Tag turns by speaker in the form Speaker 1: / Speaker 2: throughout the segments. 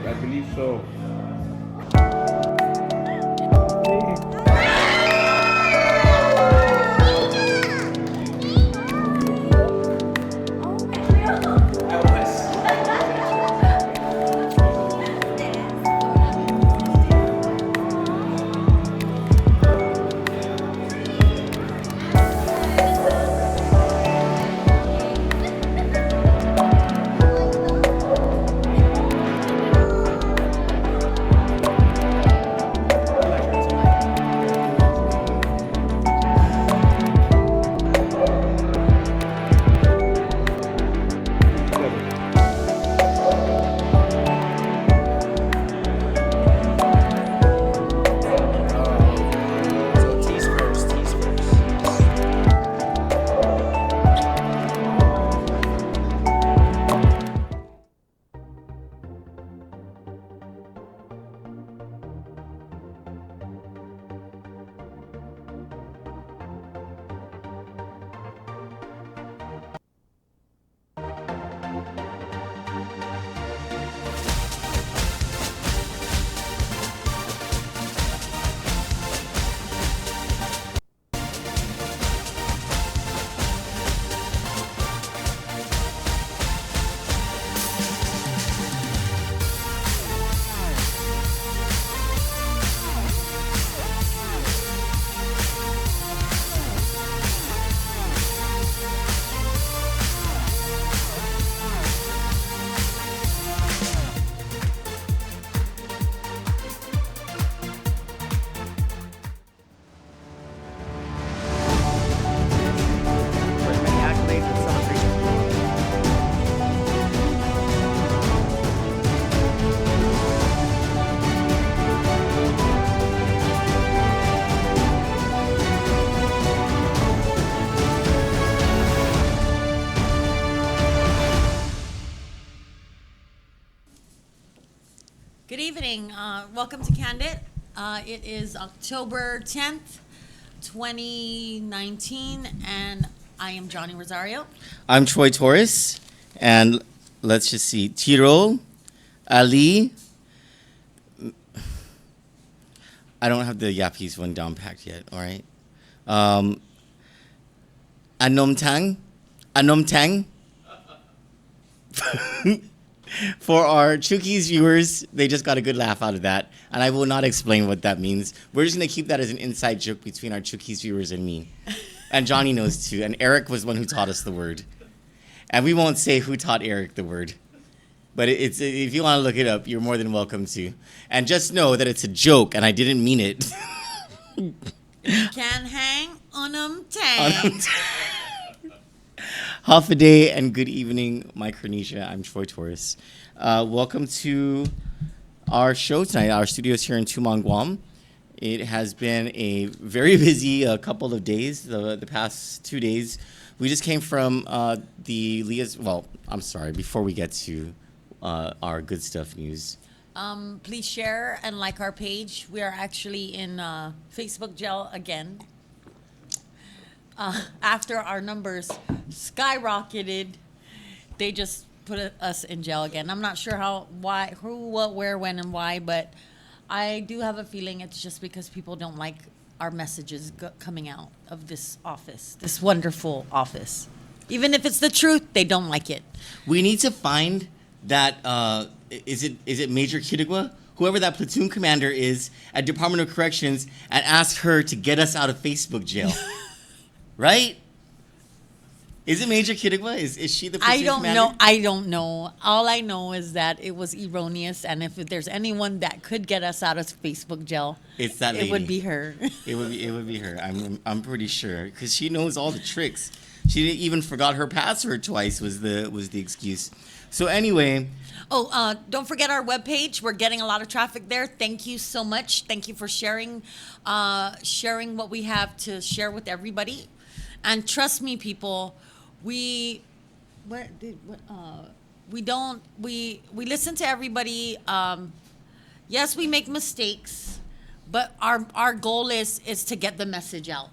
Speaker 1: I believe so.
Speaker 2: So tease first, tease first. For as many accolades and celebrations.
Speaker 3: Good evening. Welcome to Kandit. It is October 10th, 2019, and I am Johnny Rosario.
Speaker 2: I'm Troy Torres, and let's just see. Tiro, Ali. I don't have the Yapese one down packed yet, all right? Anom Tang. Anom Tang. For our Chuki's viewers, they just got a good laugh out of that, and I will not explain what that means. We're just going to keep that as an inside joke between our Chuki's viewers and me. And Johnny knows too, and Eric was the one who taught us the word. And we won't say who taught Eric the word. But it's if you want to look it up, you're more than welcome to. And just know that it's a joke, and I didn't mean it.
Speaker 3: Can hang on 'em tang.
Speaker 2: Half a day and good evening, Micronesia. I'm Troy Torres. Welcome to our show tonight. Our studio's here in Tumon, Guam. It has been a very busy couple of days, the past 2 days. We just came from the Leah's, well, I'm sorry, before we get to our good stuff news.
Speaker 3: Please share and like our page. We are actually in Facebook jail again. After our numbers skyrocketed, they just put us in jail again. I'm not sure how, why, who, what, where, when, and why, but I do have a feeling it's just because people don't like our messages coming out of this office, this wonderful office. Even if it's the truth, they don't like it.
Speaker 2: We need to find that, is it Major Kidigwa? Whoever that platoon commander is at Department of Corrections, and ask her to get us out of Facebook jail. Right? Is it Major Kidigwa? Is she the platoon commander?
Speaker 3: I don't know. All I know is that it was erroneous, and if there's anyone that could get us out of Facebook jail,
Speaker 2: It's that lady.
Speaker 3: it would be her.
Speaker 2: It would be her. I'm pretty sure, because she knows all the tricks. She even forgot her password twice was the excuse. So anyway,
Speaker 3: Oh, don't forget our webpage. We're getting a lot of traffic there. Thank you so much. Thank you for sharing what we have to share with everybody. And trust me, people, we listen to everybody. Yes, we make mistakes, but our goal is to get the message out.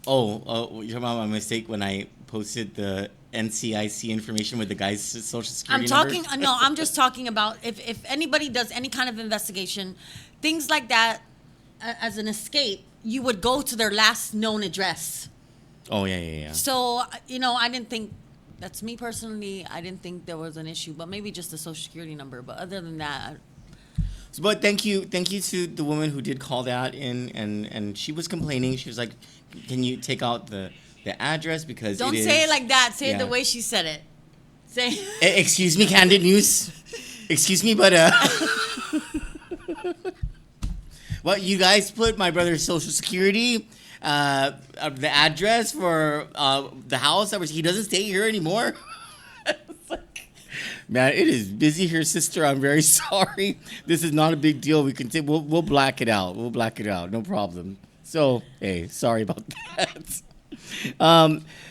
Speaker 2: you're talking about my mistake when I posted the NCIC information with the guy's social security
Speaker 3: I'm talking.
Speaker 2: number?
Speaker 3: No, I'm just talking about if anybody does any kind of investigation, things like that, as an escape, you would go to their last known address.
Speaker 2: Oh yeah.
Speaker 3: So I didn't think. That's me personally. I didn't think there was an issue, but maybe just the social security number. But other than that,
Speaker 2: But thank you to the woman who did call that in, and she was complaining. She was like, "Can you take out the address because
Speaker 3: don't
Speaker 2: it is,
Speaker 3: say it like that. Say it the
Speaker 2: yeah.
Speaker 3: way she said it. Say.
Speaker 2: Excuse me, Kandit News. Excuse me, but well, you guys put my brother's social security, the address for the house. He doesn't stay here anymore. It's like, man, it is busy here, sister. I'm very sorry. This is not a big deal. We can we'll black it out. We'll black it out. No problem. So, hey, sorry about that.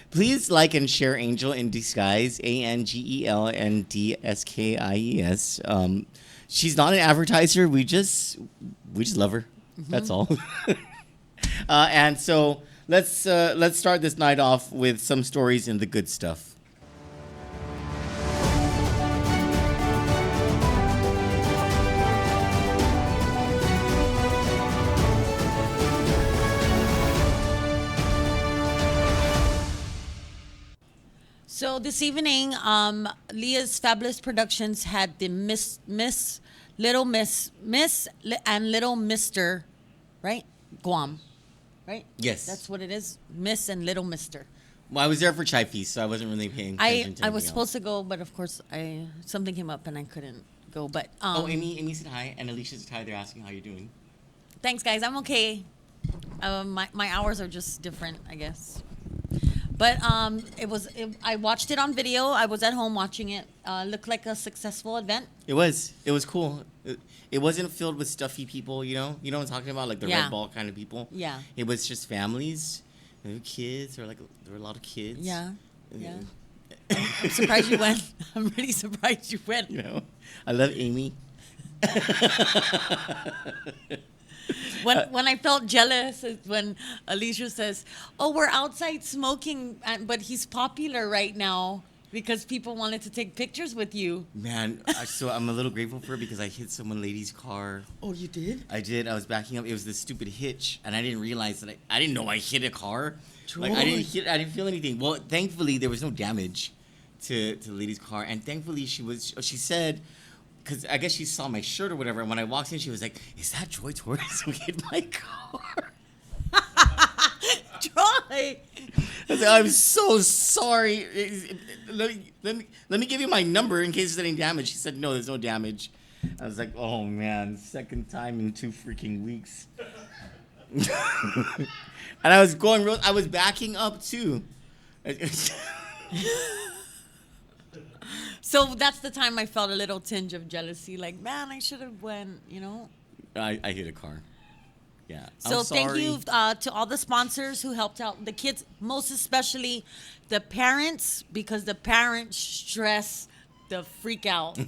Speaker 2: Please like and share Angel in Disguise, ANGELNDSKIES. She's not an advertiser. We just love her. That's all. And so let's start this night off with some stories in the good stuff.
Speaker 3: So this evening, Leah's Fabulous Productions had the Miss Little Miss and Little Mister, right? Guam, right?
Speaker 2: Yes.
Speaker 3: That's what it is. Miss and Little Mister.
Speaker 2: Well, I was there for Chai Feast, so I wasn't really paying attention to
Speaker 3: I was
Speaker 2: anything
Speaker 3: supposed to go, but of course something came up and I couldn't go. But
Speaker 2: Amy said hi, and Alicia said hi. They're asking how you're doing.
Speaker 3: thanks, guys. I'm okay. My hours are just different, I guess. But I watched it on video. I was at home watching it. Looked like a successful event.
Speaker 2: It was cool. It wasn't filled with stuffy people, you know what I'm talking about, like the
Speaker 3: Yeah.
Speaker 2: red ball kind of people.
Speaker 3: Yeah.
Speaker 2: It was just families, kids. There were a lot of kids.
Speaker 3: Yeah. I'm surprised you went. I'm really surprised you went.
Speaker 2: I love Amy.
Speaker 3: When I felt jealous is when Alicia says, "Oh, we're outside smoking, but he's popular right now because people wanted to take pictures with you."
Speaker 2: Man, so I'm a little grateful for it because I hit someone lady's car.
Speaker 3: Oh, you did?
Speaker 2: I did. I was backing up. It was this stupid hitch, and I didn't realize that I didn't know I hit a car. Like I didn't feel anything. Well, thankfully there was no damage to the lady's car, and thankfully she said, because I guess she saw my shirt or whatever, and when I walked in, she was like, "Is that Joy Torres who hit my car?"
Speaker 3: Troy!
Speaker 2: I was like, "I'm so sorry. Let me give you my number in case there's any damage." She said, "No, there's no damage." I was like, "Oh man, second time in 2 freaking weeks." And I was I was backing up too.
Speaker 3: So that's the time I felt a little tinge of jealousy. Like, man, I should have went,
Speaker 2: I hit a car. Yeah.
Speaker 3: So
Speaker 2: I'm sorry.
Speaker 3: thank you to all the sponsors who helped out the kids, most especially the parents, because the parents stress the freak out,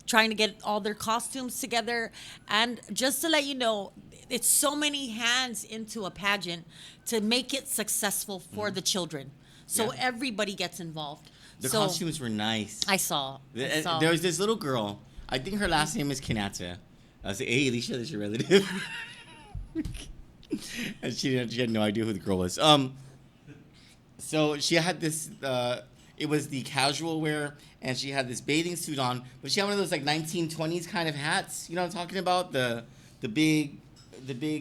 Speaker 3: trying to get all their costumes together. And just to let you know, it's so many hands into a pageant to make it successful for the children. So everybody gets involved.
Speaker 2: The costumes were nice.
Speaker 3: I saw.
Speaker 2: There was this little girl. I think her last name is Kanata. I was like, "Hey, Alicia, that's your relative." And she had no idea who the girl was. So she had this. It was the casual wear, and she had this bathing suit on, but she had one of those like 1920s kind of hats. You know what I'm talking about? The big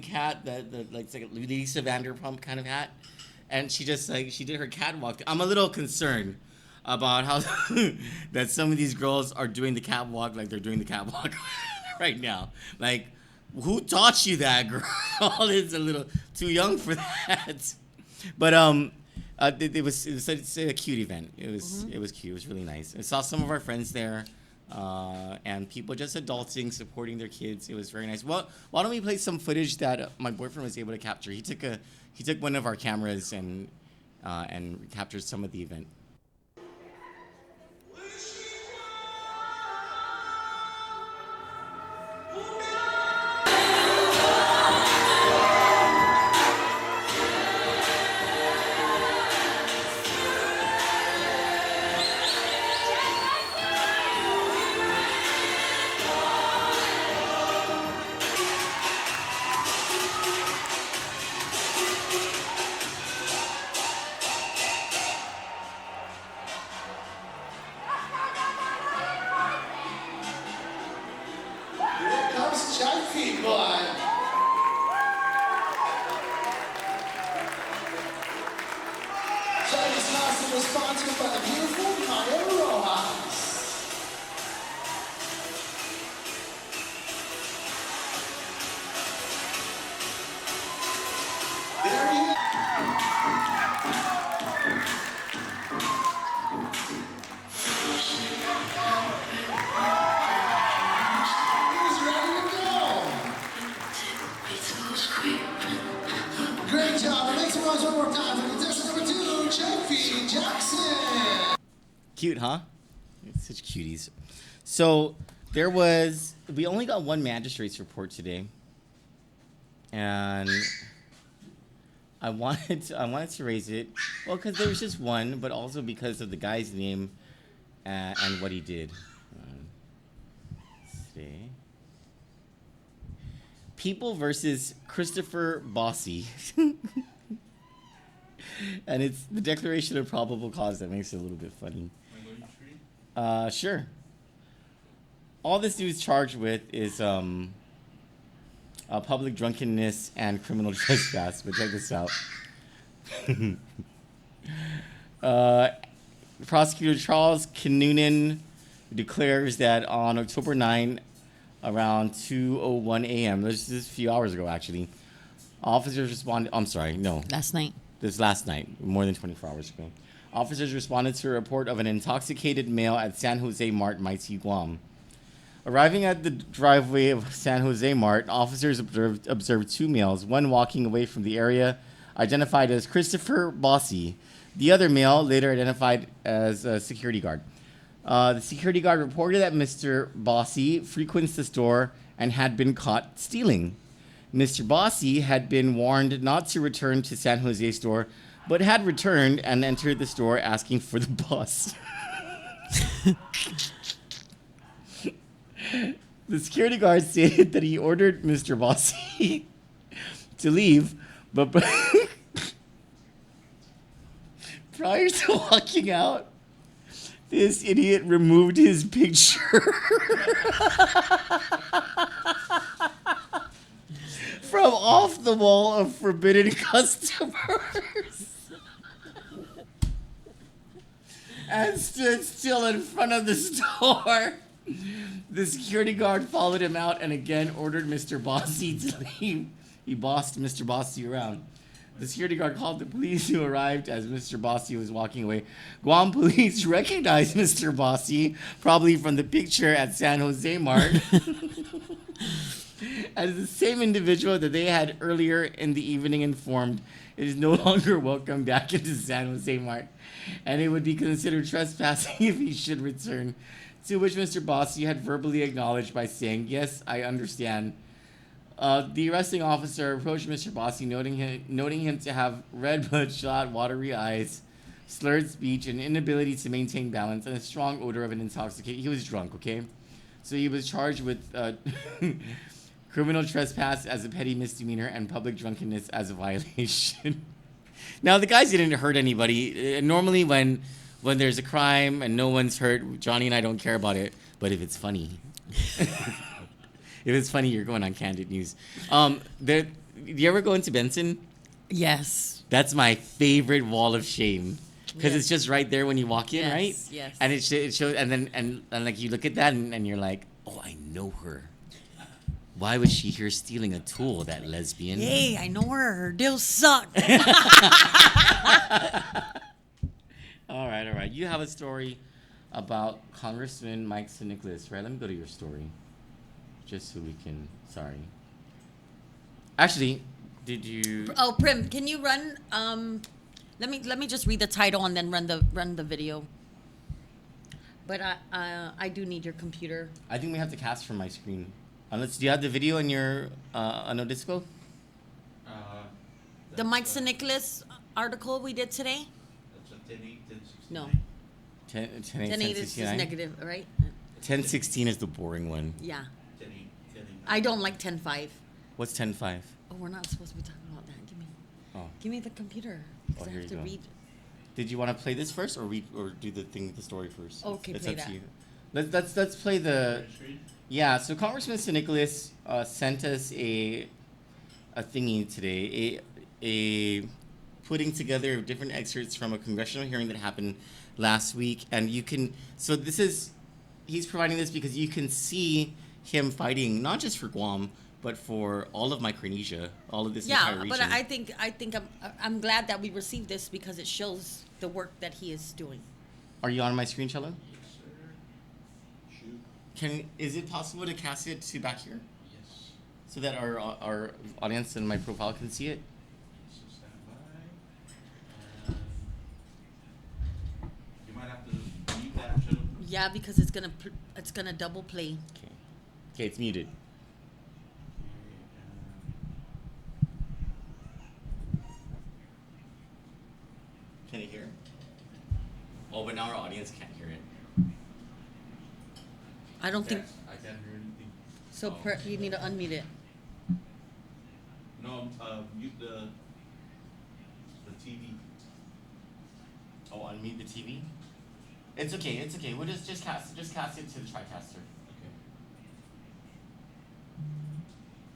Speaker 2: hat it's like a Lisa Vanderpump kind of hat. And she did her catwalk. I'm a little concerned about how that some of these girls are doing the catwalk like they're doing the catwalk right now. Like, who taught you that, girl? It's a little too young for that. But it was a cute event. It was cute. It was really nice. I saw some of our friends there, and people just adulting, supporting their kids. It was very nice. Well, why don't we play some footage that my boyfriend was able to capture? He took one of our cameras and captured some of the event.
Speaker 1: asking, but Chinese costume was sponsored by the beautiful Kaya Rojas. There he is. He's ready to go. Great job. Make some noise one more time for contestant number 2, Jeffy Jackson.
Speaker 2: Cute, huh? Such cuties. So we only got one magistrate's report today, and I wanted to raise it, well, because there was just one, but also because of the guy's name and what he did. Let's see. People versus Christopher Bossy. And it's the declaration of probable cause that makes it a little bit funny. Sure. All this dude's charged with is public drunkenness and criminal trespass. But check this out. Prosecutor Charles Kinnunen declares that on October 9, around 2:01 a.m., this is a few hours ago actually, officers responded. I'm sorry, no.
Speaker 3: Last night.
Speaker 2: This last night, more than 24 hours ago. Officers responded to a report of an intoxicated male at San Jose Mart, Maiti, Guam. Arriving at the driveway of San Jose Mart, officers observed two males, one walking away from the area, identified as Christopher Bossy. The other male, later identified as a security guard. The security guard reported that Mr. Bossy frequents the store and had been caught stealing. Mr. Bossy had been warned not to return to San Jose store, but had returned and entered the store asking for the boss. The security guard stated that he ordered Mr. Bossy to leave, but prior to walking out, this idiot removed his picture from off the wall of forbidden customers and stood still in front of the store. The security guard followed him out and again ordered Mr. Bossy to leave. He bossed Mr. Bossy around. The security guard called the police, who arrived as Mr. Bossy was walking away. Guam police recognized Mr. Bossy, probably from the picture at San Jose Mart, as the same individual that they had earlier in the evening informed it is no longer welcome back into San Jose Mart, and it would be considered trespassing if he should return. To which Mr. Bossy had verbally acknowledged by saying, "Yes, I understand." The arresting officer approached Mr. Bossy, noting him to have red bloodshot, watery eyes, slurred speech, an inability to maintain balance, and a strong odor of an intoxicated. He was drunk, okay? So he was charged with criminal trespass as a petty misdemeanor and public drunkenness as a violation. Now, the guys didn't hurt anybody. Normally, when there's a crime and no one's hurt, Johnny and I don't care about it. But if it's funny, you're going on Kandit News. Do you ever go into Benson?
Speaker 3: Yes.
Speaker 2: That's my favorite wall of shame because
Speaker 3: Yes.
Speaker 2: it's just right there when you walk in,
Speaker 3: Yes,
Speaker 2: right?
Speaker 3: yes.
Speaker 2: And it shows, and then and like you look at that and you're like, oh, I know her. Why was she here stealing a tool, that lesbian?
Speaker 3: Hey, I know her. Her deals suck.
Speaker 2: All right. You have a story about Congressman Mike St. Nicholas, right? Let me go to your story, just so we can. Sorry. Actually, did you?
Speaker 3: Oh, Prim, can you run? Let me just read the title and then run the video. But I do need your computer.
Speaker 2: I think we have to cast from my screen. Unless, do you have the video in your no disco?
Speaker 3: The Mike St. Nicholas article we did today.
Speaker 4: That's a 10, 8, 10, 16.
Speaker 3: No,
Speaker 2: 10,
Speaker 3: 10 8 is
Speaker 2: 10,
Speaker 3: negative, right?
Speaker 2: 1016 is the boring one.
Speaker 3: Yeah,
Speaker 4: 10, 8, 10, 8.
Speaker 3: I don't like 10.5.
Speaker 2: What's 10.5?
Speaker 3: Oh, we're not supposed to be talking about that.
Speaker 2: Oh.
Speaker 3: Give me the computer. 'Cause
Speaker 2: Oh,
Speaker 3: I
Speaker 2: here
Speaker 3: have
Speaker 2: you
Speaker 3: to
Speaker 2: go.
Speaker 3: read.
Speaker 2: Did you want to play this first or do the story first?
Speaker 3: Okay,
Speaker 2: it's
Speaker 3: play
Speaker 2: up
Speaker 3: that.
Speaker 2: to you. Let's play the.
Speaker 4: Screen?
Speaker 2: Yeah, so Congressman St. Nicholas sent us a thingy today, a putting together of different excerpts from a congressional hearing that happened last week, and you can. So this is, he's providing this because you can see him fighting not just for Guam, but for all of Micronesia, all of this entire
Speaker 3: Yeah,
Speaker 2: region.
Speaker 3: but I think I'm glad that we received this because it shows the work that he is doing.
Speaker 2: Are you on my screen, Cello?
Speaker 4: Yes, sir. Shoot.
Speaker 2: Is it possible to cast it to back here
Speaker 4: Yes.
Speaker 2: so that our audience and my profile can see it?
Speaker 4: So stand by. You might have to mute that, Joe.
Speaker 3: Yeah, because it's gonna double play.
Speaker 2: Okay. Okay, it's muted. Can you hear it? Oh, but now our audience can't hear it.
Speaker 3: I don't think
Speaker 4: I can't hear anything.
Speaker 3: so.
Speaker 4: Oh.
Speaker 3: You need to unmute it.
Speaker 4: No, mute the TV.
Speaker 2: Oh, unmute the TV? It's okay, it's okay. We'll just cast it to the TriCaster.
Speaker 4: Okay.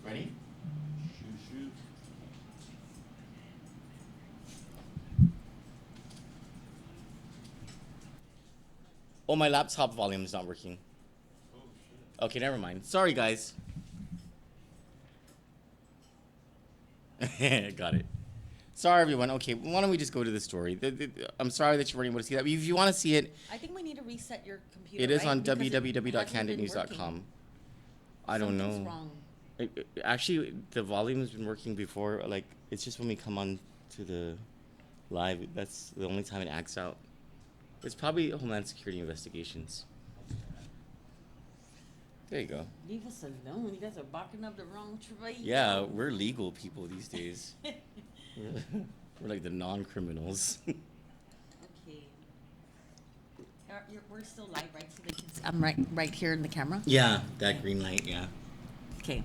Speaker 2: Ready?
Speaker 4: Shoot.
Speaker 2: Oh, my laptop volume is not working.
Speaker 4: Oh, shit.
Speaker 2: Okay, never mind. Sorry, guys. Got it. Sorry, everyone. Okay, why don't we just go to the story? I'm sorry that you weren't able to see that. But if you want to see it,
Speaker 3: I think we need to reset your computer.
Speaker 2: it is
Speaker 3: right?
Speaker 2: on
Speaker 3: Because it hasn't been
Speaker 2: www.kanditnews.com.
Speaker 3: working.
Speaker 2: I don't
Speaker 3: Something's
Speaker 2: know.
Speaker 3: wrong.
Speaker 2: Actually, the volume has been working before. Like, it's just when we come on to the live, that's the only time it acts out. It's probably Homeland Security investigations. There you go.
Speaker 3: Leave us alone. You guys are barking up the wrong tree.
Speaker 2: Yeah, we're legal people these days. We're like the non-criminals.
Speaker 3: Okay. We're still live, right? So they can I'm right here in the camera.
Speaker 2: Yeah, that green light, yeah.
Speaker 3: Okay.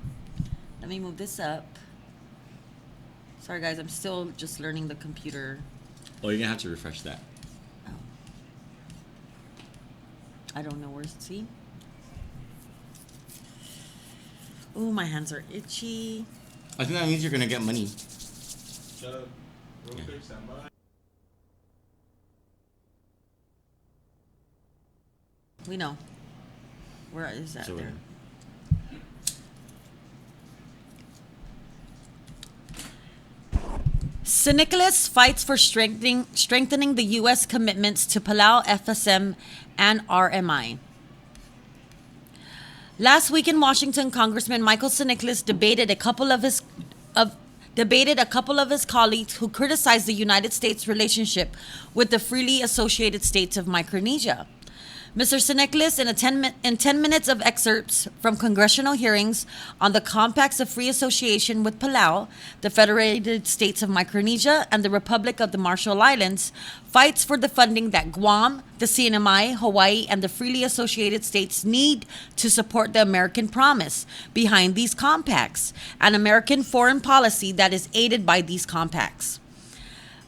Speaker 3: Let me move this up. Sorry, guys. I'm still just learning the computer.
Speaker 2: Oh, you're gonna have to refresh that.
Speaker 3: Oh. I don't know where to see. Ooh, my hands are itchy.
Speaker 2: I think that means you're gonna get money.
Speaker 4: Shut up. Real
Speaker 2: Yeah.
Speaker 4: quick, stand by.
Speaker 3: We know. Where is that?
Speaker 2: So,
Speaker 3: There. St. Nicholas fights for strengthening the U.S. commitments to Palau, FSM, and RMI. Last week in Washington, Congressman Michael St. Nicholas debated a couple of his colleagues who criticized the United States' relationship with the freely associated states of Micronesia. Mr. St. Nicholas, in 10 minutes of excerpts from congressional hearings on the compacts of free association with Palau, the Federated States of Micronesia, and the Republic of the Marshall Islands, fights for the funding that Guam, the CNMI, Hawaii, and the freely associated states need to support the American promise behind these compacts, an American foreign policy that is aided by these compacts.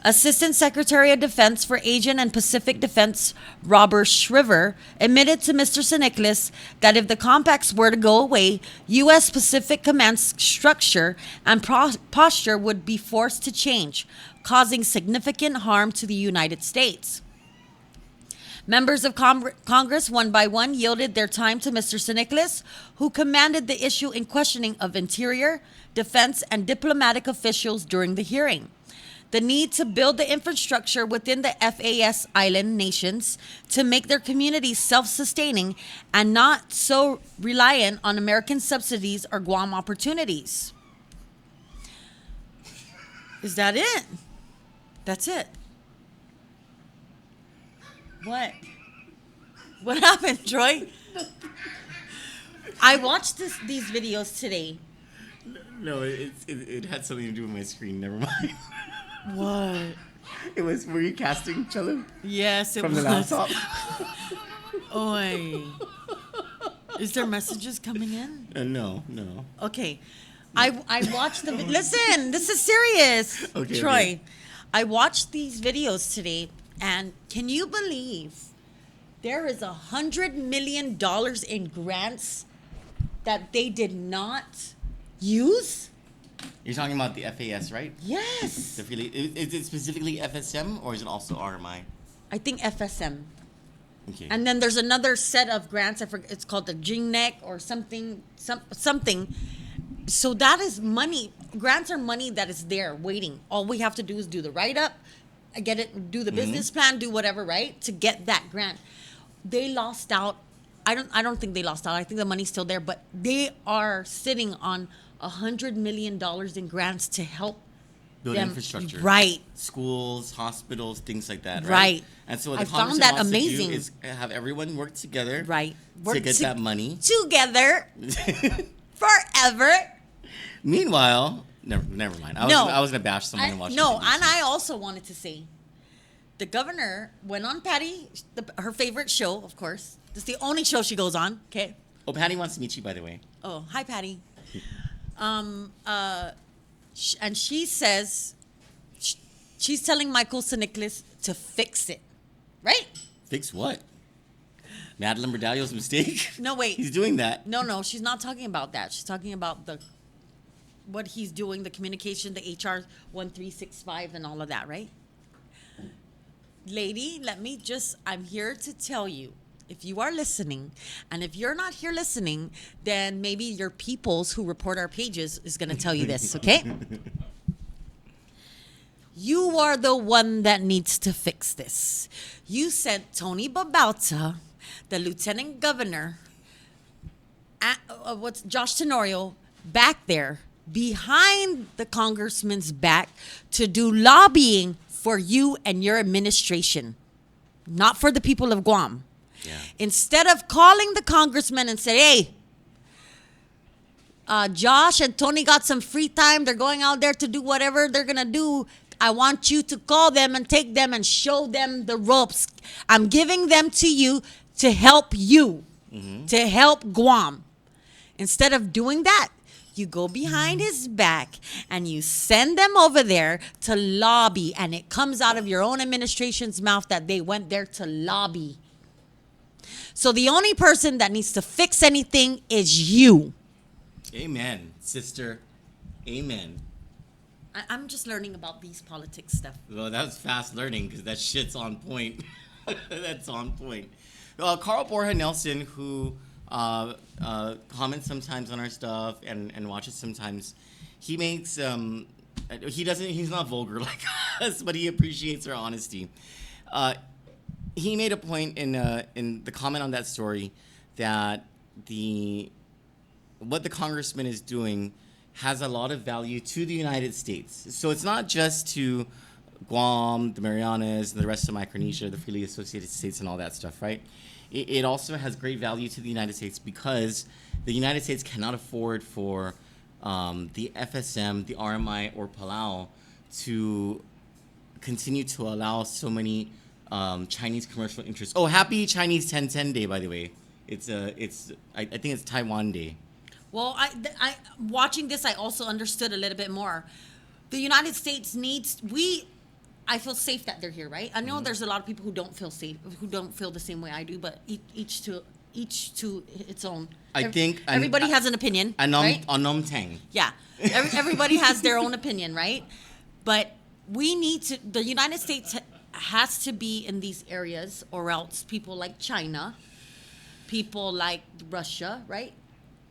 Speaker 3: Assistant Secretary of Defense for Asian and Pacific Defense Robert Shriver admitted to Mr. St. Nicholas that if the compacts were to go away, U.S. Pacific Command structure and posture would be forced to change, causing significant harm to the United States. Members of Congress, one by one, yielded their time to Mr. St. Nicholas, who commanded the issue in questioning of Interior, Defense, and diplomatic officials during the hearing. The need to build the infrastructure within the FAS island nations to make their communities self-sustaining and not so reliant on American subsidies or Guam opportunities. Is that it? That's it. What? What happened, Troy? I watched these videos today.
Speaker 2: No, it had something to do with my screen. Never mind.
Speaker 3: What?
Speaker 2: It was, were you casting Cello
Speaker 3: Yes, it
Speaker 2: from
Speaker 3: was.
Speaker 2: the laptop?
Speaker 3: Oi. Is there messages coming in?
Speaker 2: No.
Speaker 3: Okay. I watched the listen, this is serious.
Speaker 2: Okay,
Speaker 3: Troy.
Speaker 2: okay.
Speaker 3: I watched these videos today, and can you believe There is $100 million in grants that they did not use.
Speaker 2: You're talking about the FAS, right?
Speaker 3: Yes.
Speaker 2: Is it specifically FSM or is it also RMI?
Speaker 3: I think FSM.
Speaker 2: Okay.
Speaker 3: And then there's another set of grants. I forget, it's called the GNEC or something. Something. So that is money. Grants are money that is there waiting. All we have to do is do the write up, get it, do the business plan, do whatever, right, to get that grant. They lost out. I don't think they lost out. I think the money's still there, but they are sitting on $100 million in grants to help
Speaker 2: Build
Speaker 3: them.
Speaker 2: infrastructure.
Speaker 3: Right.
Speaker 2: Schools, hospitals, things like that, right?
Speaker 3: Right.
Speaker 2: And so what
Speaker 3: I
Speaker 2: the
Speaker 3: found
Speaker 2: Congress
Speaker 3: that
Speaker 2: wants
Speaker 3: amazing.
Speaker 2: to do is have everyone work together
Speaker 3: Right.
Speaker 2: to
Speaker 3: Work
Speaker 2: get that money.
Speaker 3: together forever.
Speaker 2: Meanwhile, never mind. I was gonna bash someone in Washington.
Speaker 3: No,
Speaker 2: DC.
Speaker 3: and I also wanted to say, the governor went on Patty, her favorite show, of course. It's the only show she goes on. Okay.
Speaker 2: Oh, Patty wants to meet you, by the way.
Speaker 3: Oh, hi, Patty. And she says she's telling Michael Nicholas to fix it, right?
Speaker 2: Fix what? Madeline Berdalio's mistake?
Speaker 3: No, wait.
Speaker 2: He's doing that.
Speaker 3: No, she's not talking about that. She's talking about what he's doing, the communication, the HR 1365 and all of that, right? Lady, I'm here to tell you, if you are listening, and if you're not here listening, then maybe your peoples who report our pages is going to tell you this, okay? You are the one that needs to fix this. You sent Tony Babauta, the lieutenant governor, Josh Tenorio, back there behind the congressman's back to do lobbying for you and your administration, not for the people of Guam.
Speaker 2: Yeah.
Speaker 3: Instead of calling the congressman and say, hey, Josh and Tony got some free time. They're going out there to do whatever they're going to do. I want you to call them and take them and show them the ropes. I'm giving them to you to help you, to help Guam. Instead of doing that, you go behind his back and you send them over there to lobby. And it comes out of your own administration's mouth that they went there to lobby. So the only person that needs to fix anything is you.
Speaker 2: Amen, sister. Amen.
Speaker 3: I'm just learning about these politics stuff.
Speaker 2: Well, that was fast learning because that shit's on point. That's on point. Carl Borja Nelson, who comments sometimes on our stuff and watches sometimes, he makes he's not vulgar like us, but he appreciates our honesty. He made a point in the comment on that story that what the congressman is doing has a lot of value to the United States. So it's not just to Guam, the Marianas, and the rest of Micronesia, the freely associated states, and all that stuff, right? It also has great value to the United States because the United States cannot afford for the FSM, the RMI, or Palau to continue to allow so many Chinese commercial interests. Oh, happy Chinese 1010 Day, by the way. I think it's Taiwan Day.
Speaker 3: Well, I watching this, I also understood a little bit more. The United States I feel safe that they're here, right? I know there's a lot of people who don't feel safe, who don't feel the same way I do, but each to its own.
Speaker 2: I think
Speaker 3: everybody has an opinion, right?
Speaker 2: Anom Tang.
Speaker 3: Yeah, everybody has their own opinion, right? But the United States has to be in these areas, or else people like China, people like Russia, right?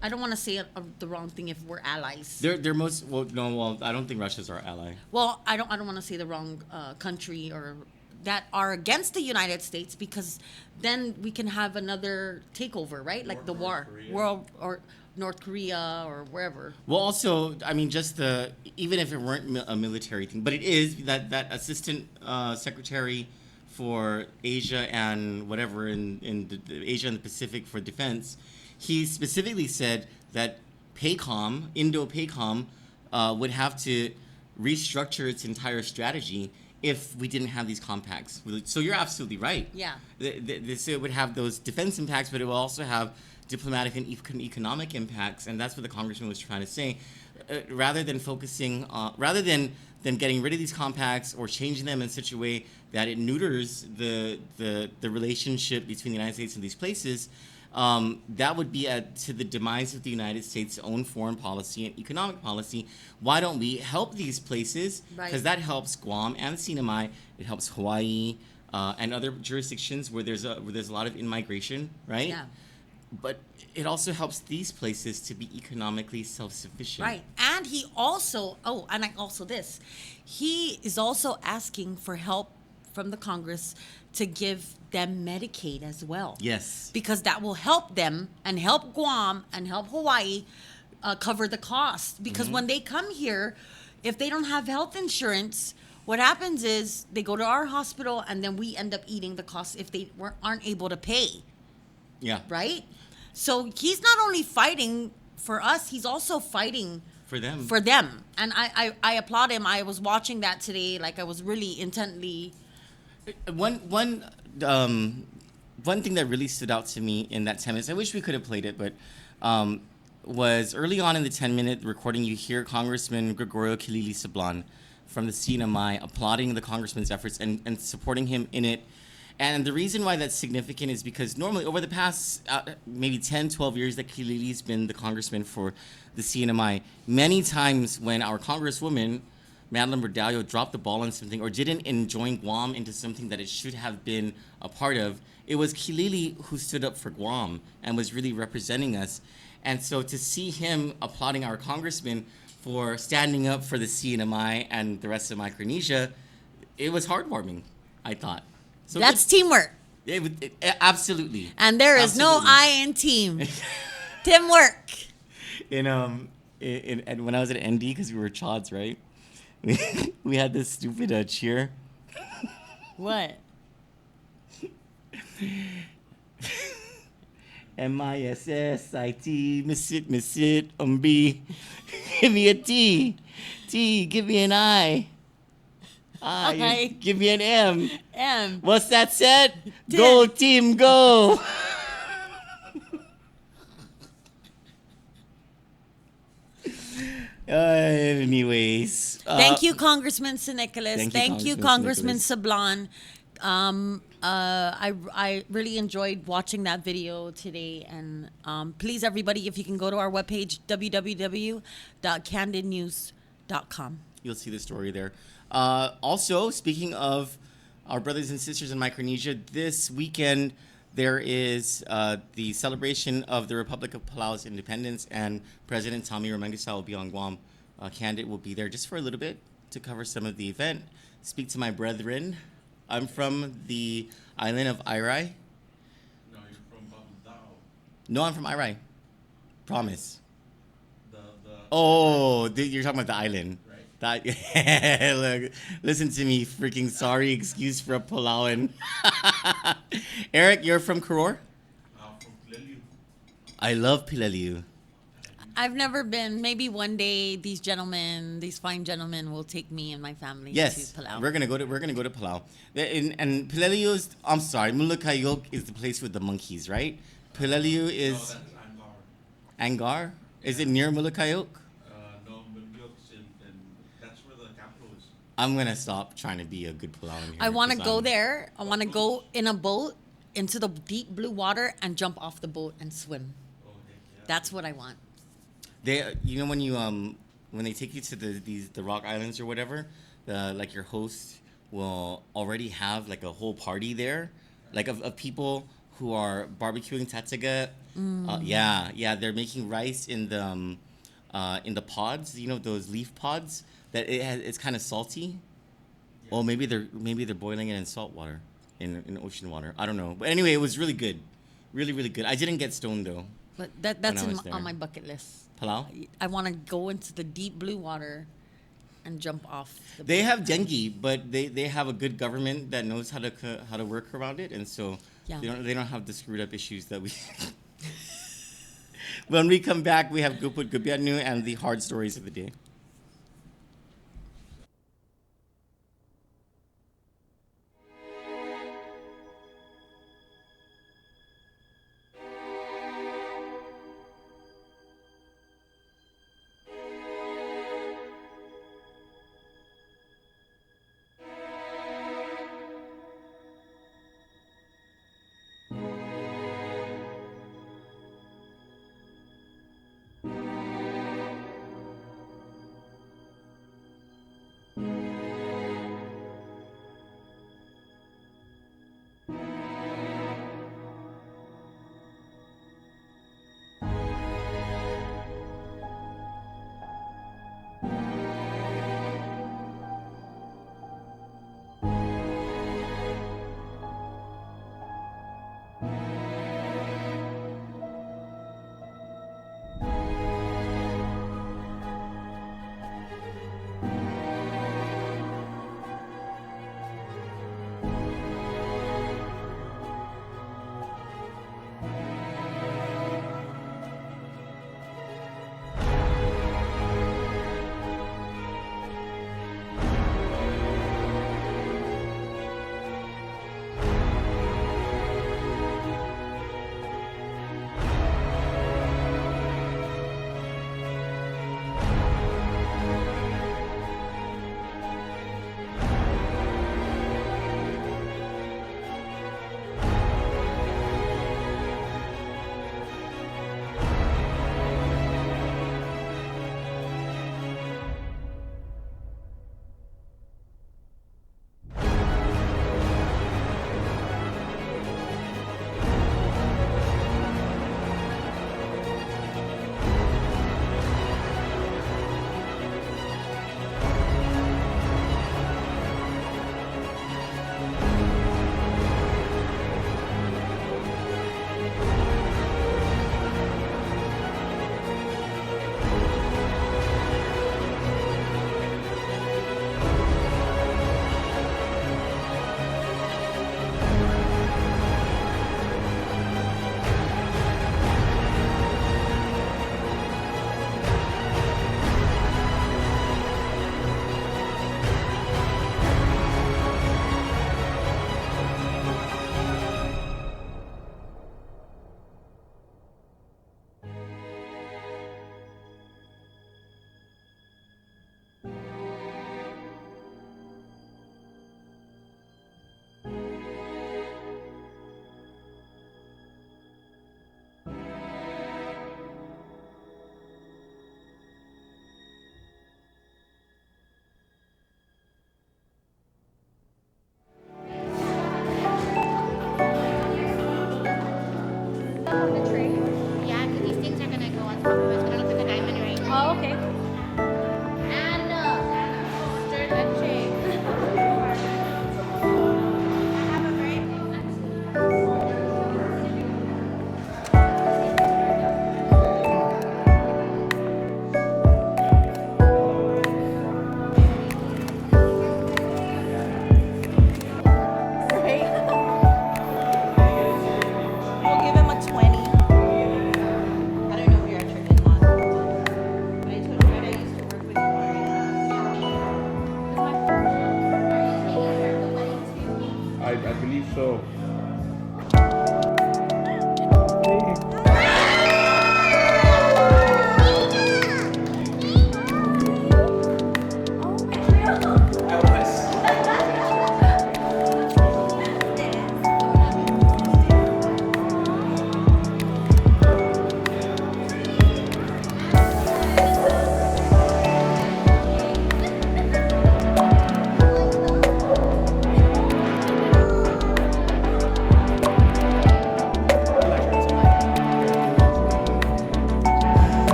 Speaker 3: I don't want to say the wrong thing if we're allies.
Speaker 2: I don't think Russia's our ally.
Speaker 3: Well, I don't want to say the wrong country or that are against the United States, because then we can have another takeover, right? Like the war, world, or North Korea or wherever.
Speaker 2: Well, also, I mean, even if it weren't a military thing, but it is that assistant secretary for Asia and whatever in Asia and the Pacific for defense. He specifically said that Indo-PACOM, would have to restructure its entire strategy if we didn't have these compacts. So you're absolutely right.
Speaker 3: Yeah.
Speaker 2: It would have those defense impacts, but it will also have diplomatic and economic impacts, and that's what the congressman was trying to say. Rather than than getting rid of these compacts or changing them in such a way that it neuters the relationship between the United States and these places. That would be to the demise of the United States' own foreign policy and economic policy. Why don't we help these places? Because
Speaker 3: Right.
Speaker 2: that helps Guam and Sinai. It helps Hawaii and other jurisdictions where there's a lot of in-migration, right?
Speaker 3: Yeah.
Speaker 2: But it also helps these places to be economically self-sufficient.
Speaker 3: Right. And he also, he is also asking for help from the Congress to give them Medicaid as well.
Speaker 2: Yes.
Speaker 3: Because that will help them and help Guam and help Hawaii cover the cost. Because when they come here, if they don't have health insurance, what happens is they go to our hospital and then we end up eating the cost if they aren't able to pay.
Speaker 2: Yeah.
Speaker 3: Right? So he's not only fighting for us, he's also fighting
Speaker 2: For them.
Speaker 3: for them. And I applaud him. I was watching that today, like I was really intently.
Speaker 2: One thing that really stood out to me in that 10 minutes, I wish we could have played it, but was early on in the 10-minute recording, you hear Congressman Gregorio Kilili Sablan from the CNMI applauding the congressman's efforts and supporting him in it. And the reason why that's significant is because normally over the past maybe 10, 12 years that Kilili's been the congressman for the CNMI, many times when our congresswoman, Madeline Bordallo, dropped the ball on something or didn't enjoin Guam into something that it should have been a part of, it was Kilili who stood up for Guam and was really representing us. And so to see him applauding our congressman for standing up for the CNMI and the rest of Micronesia, it was heartwarming, I thought. So
Speaker 3: That's teamwork.
Speaker 2: absolutely.
Speaker 3: And there is no
Speaker 2: Absolutely.
Speaker 3: I in team. Teamwork.
Speaker 2: And when I was at ND, because we were chods, right? We had this stupid cheer.
Speaker 3: What?
Speaker 2: MISSIT, miss it, B. Give me a T. T, give me an I.
Speaker 3: I.
Speaker 2: Give me an M.
Speaker 3: M.
Speaker 2: What's that said? Go, team, go. Anyways.
Speaker 3: Thank you, Congressman Sinicolas.
Speaker 2: Thank you,
Speaker 3: Thank you,
Speaker 2: Congressman
Speaker 3: Congressman Sablan. I really enjoyed watching that video today. And please, everybody, if you can go to our webpage, www.candidnews.com.
Speaker 2: You'll see the story there. Also, speaking of our brothers and sisters in Micronesia, this weekend there is the celebration of the Republic of Palau's independence, and President Tommy Ramangasa will be on Guam. Kandit will be there just for a little bit to cover some of the event, speak to my brethren. I'm from the island of Irai.
Speaker 4: No, you're from Babandao.
Speaker 2: No, I'm from Irai. Promise.
Speaker 4: The
Speaker 2: Oh, you're talking about the island.
Speaker 4: Right.
Speaker 2: That, look, listen to me, freaking sorry excuse for a Palauan. Eric, you're from Koror?
Speaker 4: from Plelu.
Speaker 2: I love Pilaliu.
Speaker 3: I've never been. Maybe one day these fine gentlemen, will take me and my family
Speaker 2: Yes,
Speaker 3: to Palau.
Speaker 2: we're gonna go to Palau. And Pilaliu's, I'm sorry, Mulakayok is the place with the monkeys, right? Pilaliu
Speaker 4: No,
Speaker 2: is
Speaker 4: that's Angar.
Speaker 2: Angar. Is it near Mulakayok?
Speaker 4: No, Munduk's and that's where the capital is.
Speaker 2: I'm gonna stop trying to be a good Palauan here.
Speaker 3: I want to
Speaker 2: 'cause
Speaker 3: go
Speaker 2: I'm-
Speaker 3: there. I want to go in a boat into the deep blue water and jump off the boat and swim.
Speaker 4: Oh, heck yeah.
Speaker 3: That's what I want.
Speaker 2: You know when they take you to the rock islands or whatever, like your host will already have like a whole party there, like of people who are barbecuing tataga. Yeah, they're making rice in the pods, those leaf pods that it's kind of salty.
Speaker 4: Yeah.
Speaker 2: Well, maybe they're boiling it in salt water, in ocean water. I don't know, but anyway, it was really good, really really good. I didn't get stoned though.
Speaker 3: But that's
Speaker 2: I was
Speaker 3: on
Speaker 2: there.
Speaker 3: my bucket list.
Speaker 2: Palau.
Speaker 3: I want to go into the deep blue water and jump off.
Speaker 2: They have dengue, but they have a good government that knows how to work around it, and so
Speaker 3: Yeah.
Speaker 2: they don't have the screwed up issues that we. When we come back, we have Guput Gubianu and the hard stories of the day.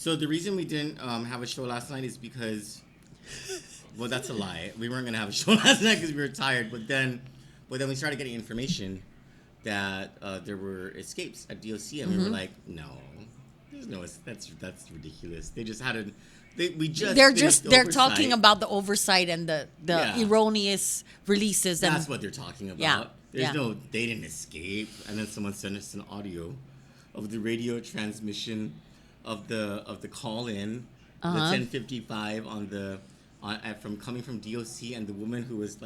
Speaker 2: So the reason we didn't have a show last night is because, well, that's a lie. We weren't gonna have a show last night because we were tired. But then we started getting information that there were escapes at DOC, and we were like, no, there's no. That's ridiculous. They just had a. We just
Speaker 3: They're
Speaker 2: finished
Speaker 3: talking
Speaker 2: oversight.
Speaker 3: about the oversight and the
Speaker 2: Yeah.
Speaker 3: erroneous releases. And
Speaker 2: That's what they're talking about.
Speaker 3: Yeah,
Speaker 2: There's
Speaker 3: yeah.
Speaker 2: no, they didn't escape. And then someone sent us an audio of the radio transmission of the call in, the 10:55 from coming from DOC, and the woman who was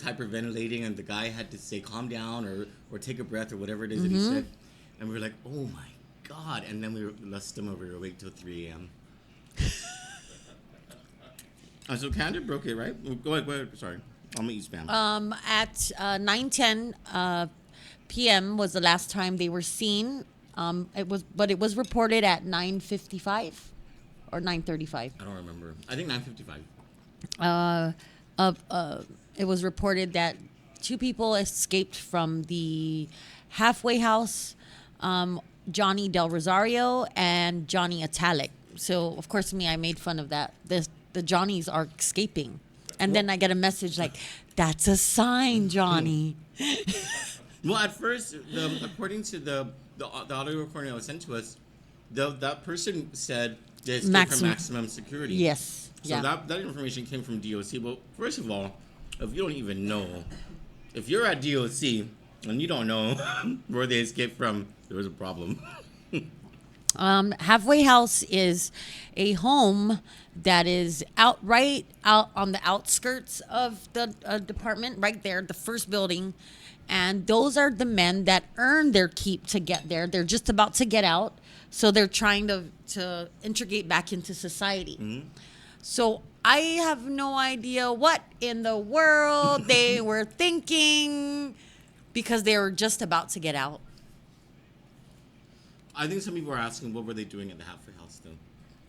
Speaker 2: hyperventilating, and the guy had to say calm down or take a breath or whatever it is that he said, and we were like, oh my god! And then we lost him, and we were awake till 3 a.m. So Kandit broke it, right? Go ahead. Sorry, I'll make you spam.
Speaker 3: At 9:10 p.m. was the last time they were seen. It was reported at 9:55 or 9:35.
Speaker 2: I don't remember. I think 9:55.
Speaker 3: It was reported that 2 people escaped from the halfway house, Johnny Del Rosario and Johnny Italic. So of course, I made fun of that. The Johnnies are escaping, and then I get a message like, "That's a sign, Johnny."
Speaker 2: Well, at first, according to the audio recording that was sent to us, that person said they escaped from maximum security.
Speaker 3: Yes.
Speaker 2: So that information came from DOC. Well, first of all, if you don't even know, if you're at DOC and you don't know where they escaped from, there was a problem.
Speaker 3: Halfway House is a home that is out on the outskirts of the department, right there, the first building. And those are the men that earn their keep to get there. They're just about to get out, so they're trying to integrate back into society.
Speaker 2: Mm-hmm.
Speaker 3: So I have no idea what in the world they were thinking, because they were just about to get out.
Speaker 2: I think some people are asking, what were they doing at the halfway house, though?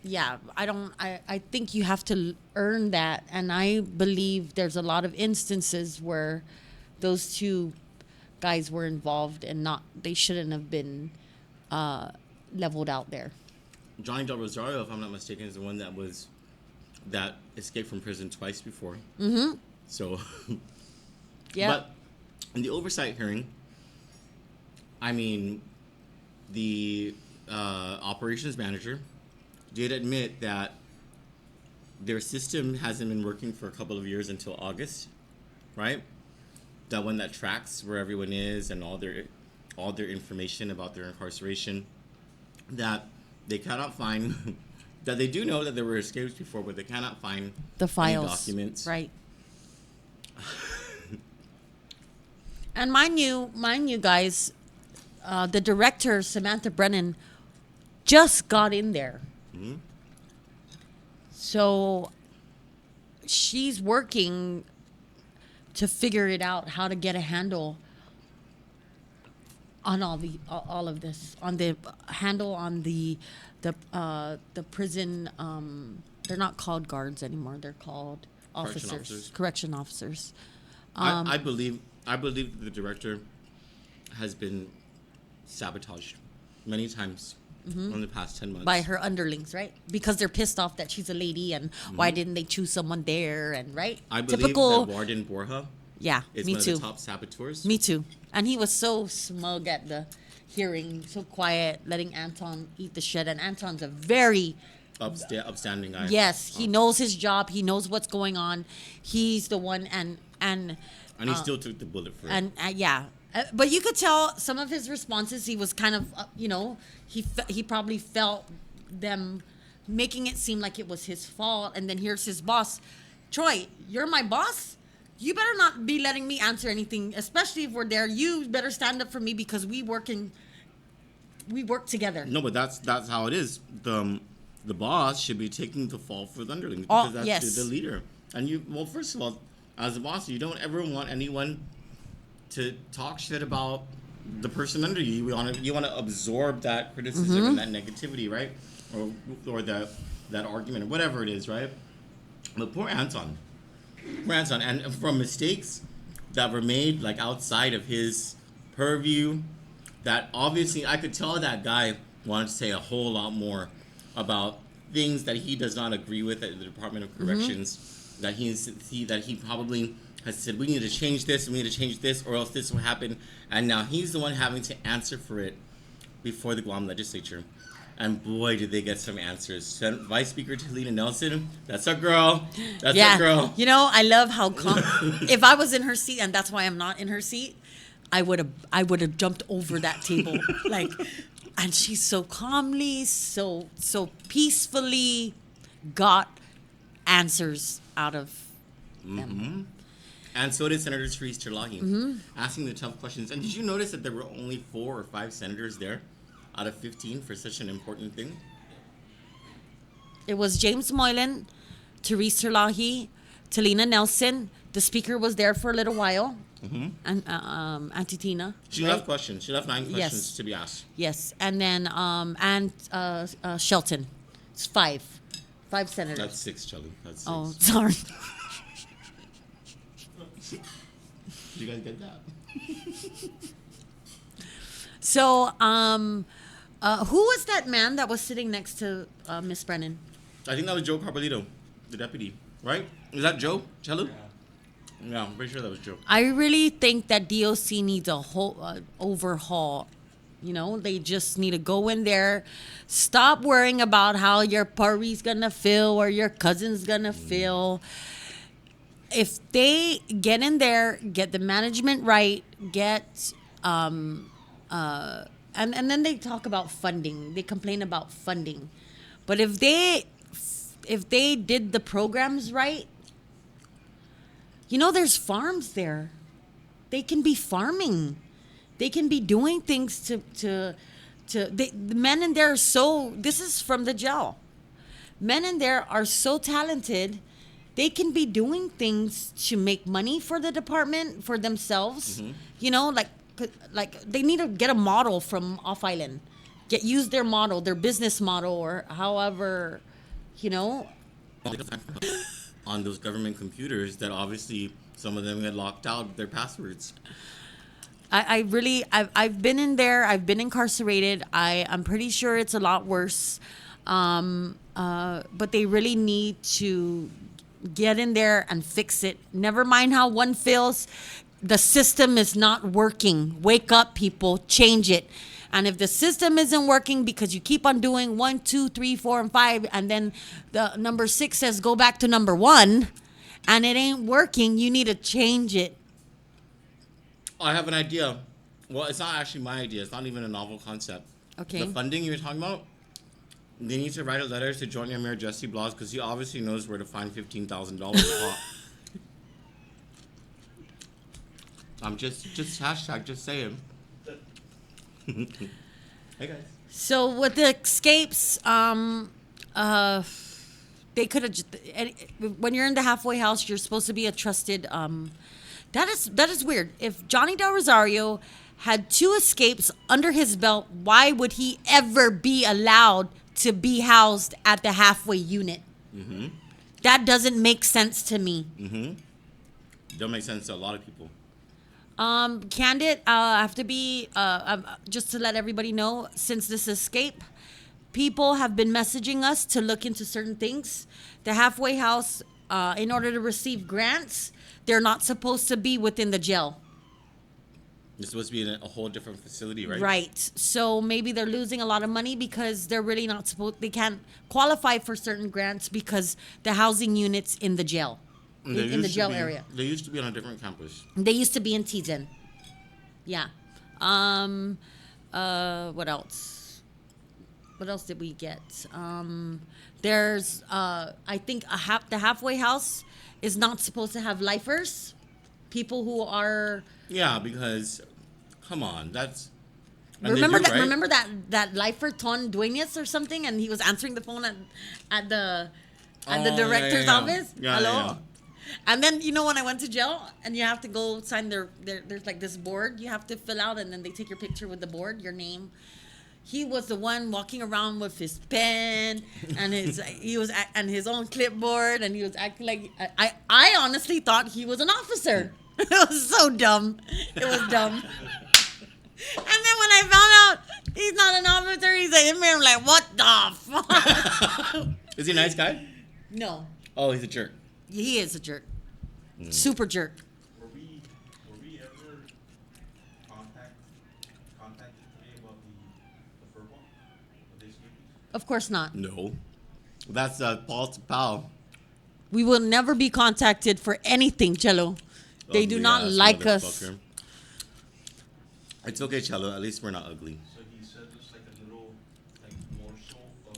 Speaker 3: Yeah, I think you have to earn that. And I believe there's a lot of instances where those 2 guys were involved and they shouldn't have been leveled out there.
Speaker 2: Johnny Del Rosario, if I'm not mistaken, is the one that escaped from prison twice before. Mm-hmm. So,
Speaker 3: Yeah.
Speaker 2: But in the oversight hearing, I mean, the operations manager did admit that their system hasn't been working for a couple of years until August, right? That one that tracks where everyone is and all their information about their incarceration, that they cannot find, that they do know that there were escapes before, but they cannot find
Speaker 3: The files.
Speaker 2: any documents.
Speaker 3: Right. And mind you, guys, the director, Samantha Brennan, just got in there.
Speaker 2: Mm-hmm.
Speaker 3: So she's working to figure it out, how to get a handle on all of this, on the handle on the prison. They're not called guards anymore. They're called correction officers.
Speaker 2: I believe the director has been sabotaged many times in the past 10 months
Speaker 3: By her underlings, right? Because they're pissed off that she's a lady, and why didn't they choose someone there? And right,
Speaker 2: I believe that Warden Borja
Speaker 3: Yeah,
Speaker 2: is
Speaker 3: me
Speaker 2: one
Speaker 3: too.
Speaker 2: of the top saboteurs.
Speaker 3: Me too. And he was so smug at the hearing, so quiet, letting Anton eat the shit. And Anton's a very
Speaker 2: Upstanding guy.
Speaker 3: yes, he knows his job. He knows what's going on. He's the one, and
Speaker 2: he still took the bullet for it.
Speaker 3: and yeah. But you could tell some of his responses. He was kind of, he probably felt them making it seem like it was his fault. And then here's his boss, Troy. You're my boss. You better not be letting me answer anything, especially if we're there. You better stand up for me because we work together.
Speaker 2: No, but that's how it is. The boss should be taking the fall for the underlings because that's
Speaker 3: yes.
Speaker 2: the leader. And first of all, as a boss, you don't ever want anyone to talk shit about the person under you. You want to absorb that criticism and that negativity, right? Or that argument or whatever it is, right? But poor Anton, and from mistakes that were made like outside of his purview, that obviously I could tell that guy wanted to say a whole lot more about things that he does not agree with at the Department of Corrections. That he probably has said, we need to change this, we need to change this, or else this will happen. And now he's the one having to answer for it before the Guam legislature. And boy, did they get some answers. Vice Speaker Talina Nelson, that's our girl. That's our girl.
Speaker 3: You know, I love how if I was in her seat, and that's why I'm not in her seat, I would have jumped over that table. Like, and she so calmly, so peacefully got answers out of them.
Speaker 2: And so did Senator Therese Terlahi, asking the tough questions. And did you notice that there were only 4 or 5 senators there out of 15 for such an important thing?
Speaker 3: It was James Moylan, Therese Terlahi, Talina Nelson. The speaker was there for a little while. And Auntie Tina.
Speaker 2: She left questions. She left 9 questions to be asked.
Speaker 3: Yes, and then Shelton. It's 5 senators.
Speaker 2: That's 6, Shelly. That's 6.
Speaker 3: Oh, sorry.
Speaker 2: Did you guys get that?
Speaker 3: So, who was that man that was sitting next to Miss Brennan?
Speaker 2: I think that was Joe Carbolito, the deputy, right? Is that Joe? Chelu? Yeah, I'm pretty sure that was Joe.
Speaker 3: I really think that DOC needs a whole overhaul. You know, they just need to go in there, stop worrying about how your party's gonna feel or your cousin's gonna feel. If they get in there, get the management right, and then they talk about funding. They complain about funding, but if they did the programs right, you know, there's farms there. They can be farming. They can be doing things the men in there are so, this is from the jail. Men in there are so talented. They can be doing things to make money for the department, for themselves. You know, like they need to get a model from off island. Use their model, their business model, or however, you know.
Speaker 2: On those government computers that obviously some of them had locked out their passwords.
Speaker 3: I've been in there. I've been incarcerated. I'm pretty sure it's a lot worse. But they really need to get in there and fix it. Never mind how one feels. The system is not working. Wake up, people. Change it. And if the system isn't working because you keep on doing 1, 2, 3, 4, and 5, and then the number 6 says go back to number 1, and it ain't working, you need to change it.
Speaker 2: I have an idea. Well, it's not actually my idea. It's not even a novel concept.
Speaker 3: Okay.
Speaker 2: The funding you were talking about, they need to write a letter to Joint Mayor Jesse Blas because he obviously knows where to find $15,000. I'm just hashtag, just saying. Hey guys.
Speaker 3: So with the escapes, they could have. When you're in the halfway house, you're supposed to be a trusted. That is weird. If Johnny Del Rosario had 2 escapes under his belt, why would he ever be allowed to be housed at the halfway unit? That doesn't make sense to me.
Speaker 2: Don't make sense to a lot of people.
Speaker 3: Kandit, I have to be, just to let everybody know, since this escape, people have been messaging us to look into certain things. The halfway house, in order to receive grants, they're not supposed to be within the jail.
Speaker 2: It's supposed to be in a whole different facility, right?
Speaker 3: Right. So maybe they're losing a lot of money because they're really not they can't qualify for certain grants because the housing unit's in the jail. In the jail area.
Speaker 2: They used to be on a different campus.
Speaker 3: They used to be in Tizen. Yeah. What else? What else did we get? There's, I think, the halfway house is not supposed to have lifers. People who are...
Speaker 2: Yeah, because, come on, that's...
Speaker 3: Remember that? Right? Remember that lifer Ton Duenas or something, and he was answering the phone at the director's office.
Speaker 2: Yeah,
Speaker 3: hello.
Speaker 2: yeah.
Speaker 3: And then when I went to jail, and you have to go sign there's like this board you have to fill out, and then they take your picture with the board, your name. He was the one walking around with his pen and and his own clipboard, and he was acting like I honestly thought he was an officer. It was so dumb. It was dumb. And then when I found out He's not an officer. He's an inmate. I'm like, what the fuck?
Speaker 2: Is he a nice guy?
Speaker 3: No,
Speaker 2: Oh, he's a jerk.
Speaker 3: he is a jerk. Super jerk.
Speaker 4: Were we ever contacted today about the fur ball? Are they Snoopy?
Speaker 3: Of course not.
Speaker 2: No. That's Paul Pal.
Speaker 3: We will never be contacted for anything, Jello. They do
Speaker 2: Ugly
Speaker 3: not
Speaker 2: ass
Speaker 3: like us.
Speaker 2: motherfucker. It's okay, Cello. At least we're not ugly.
Speaker 4: So he sent us like a little like morsel of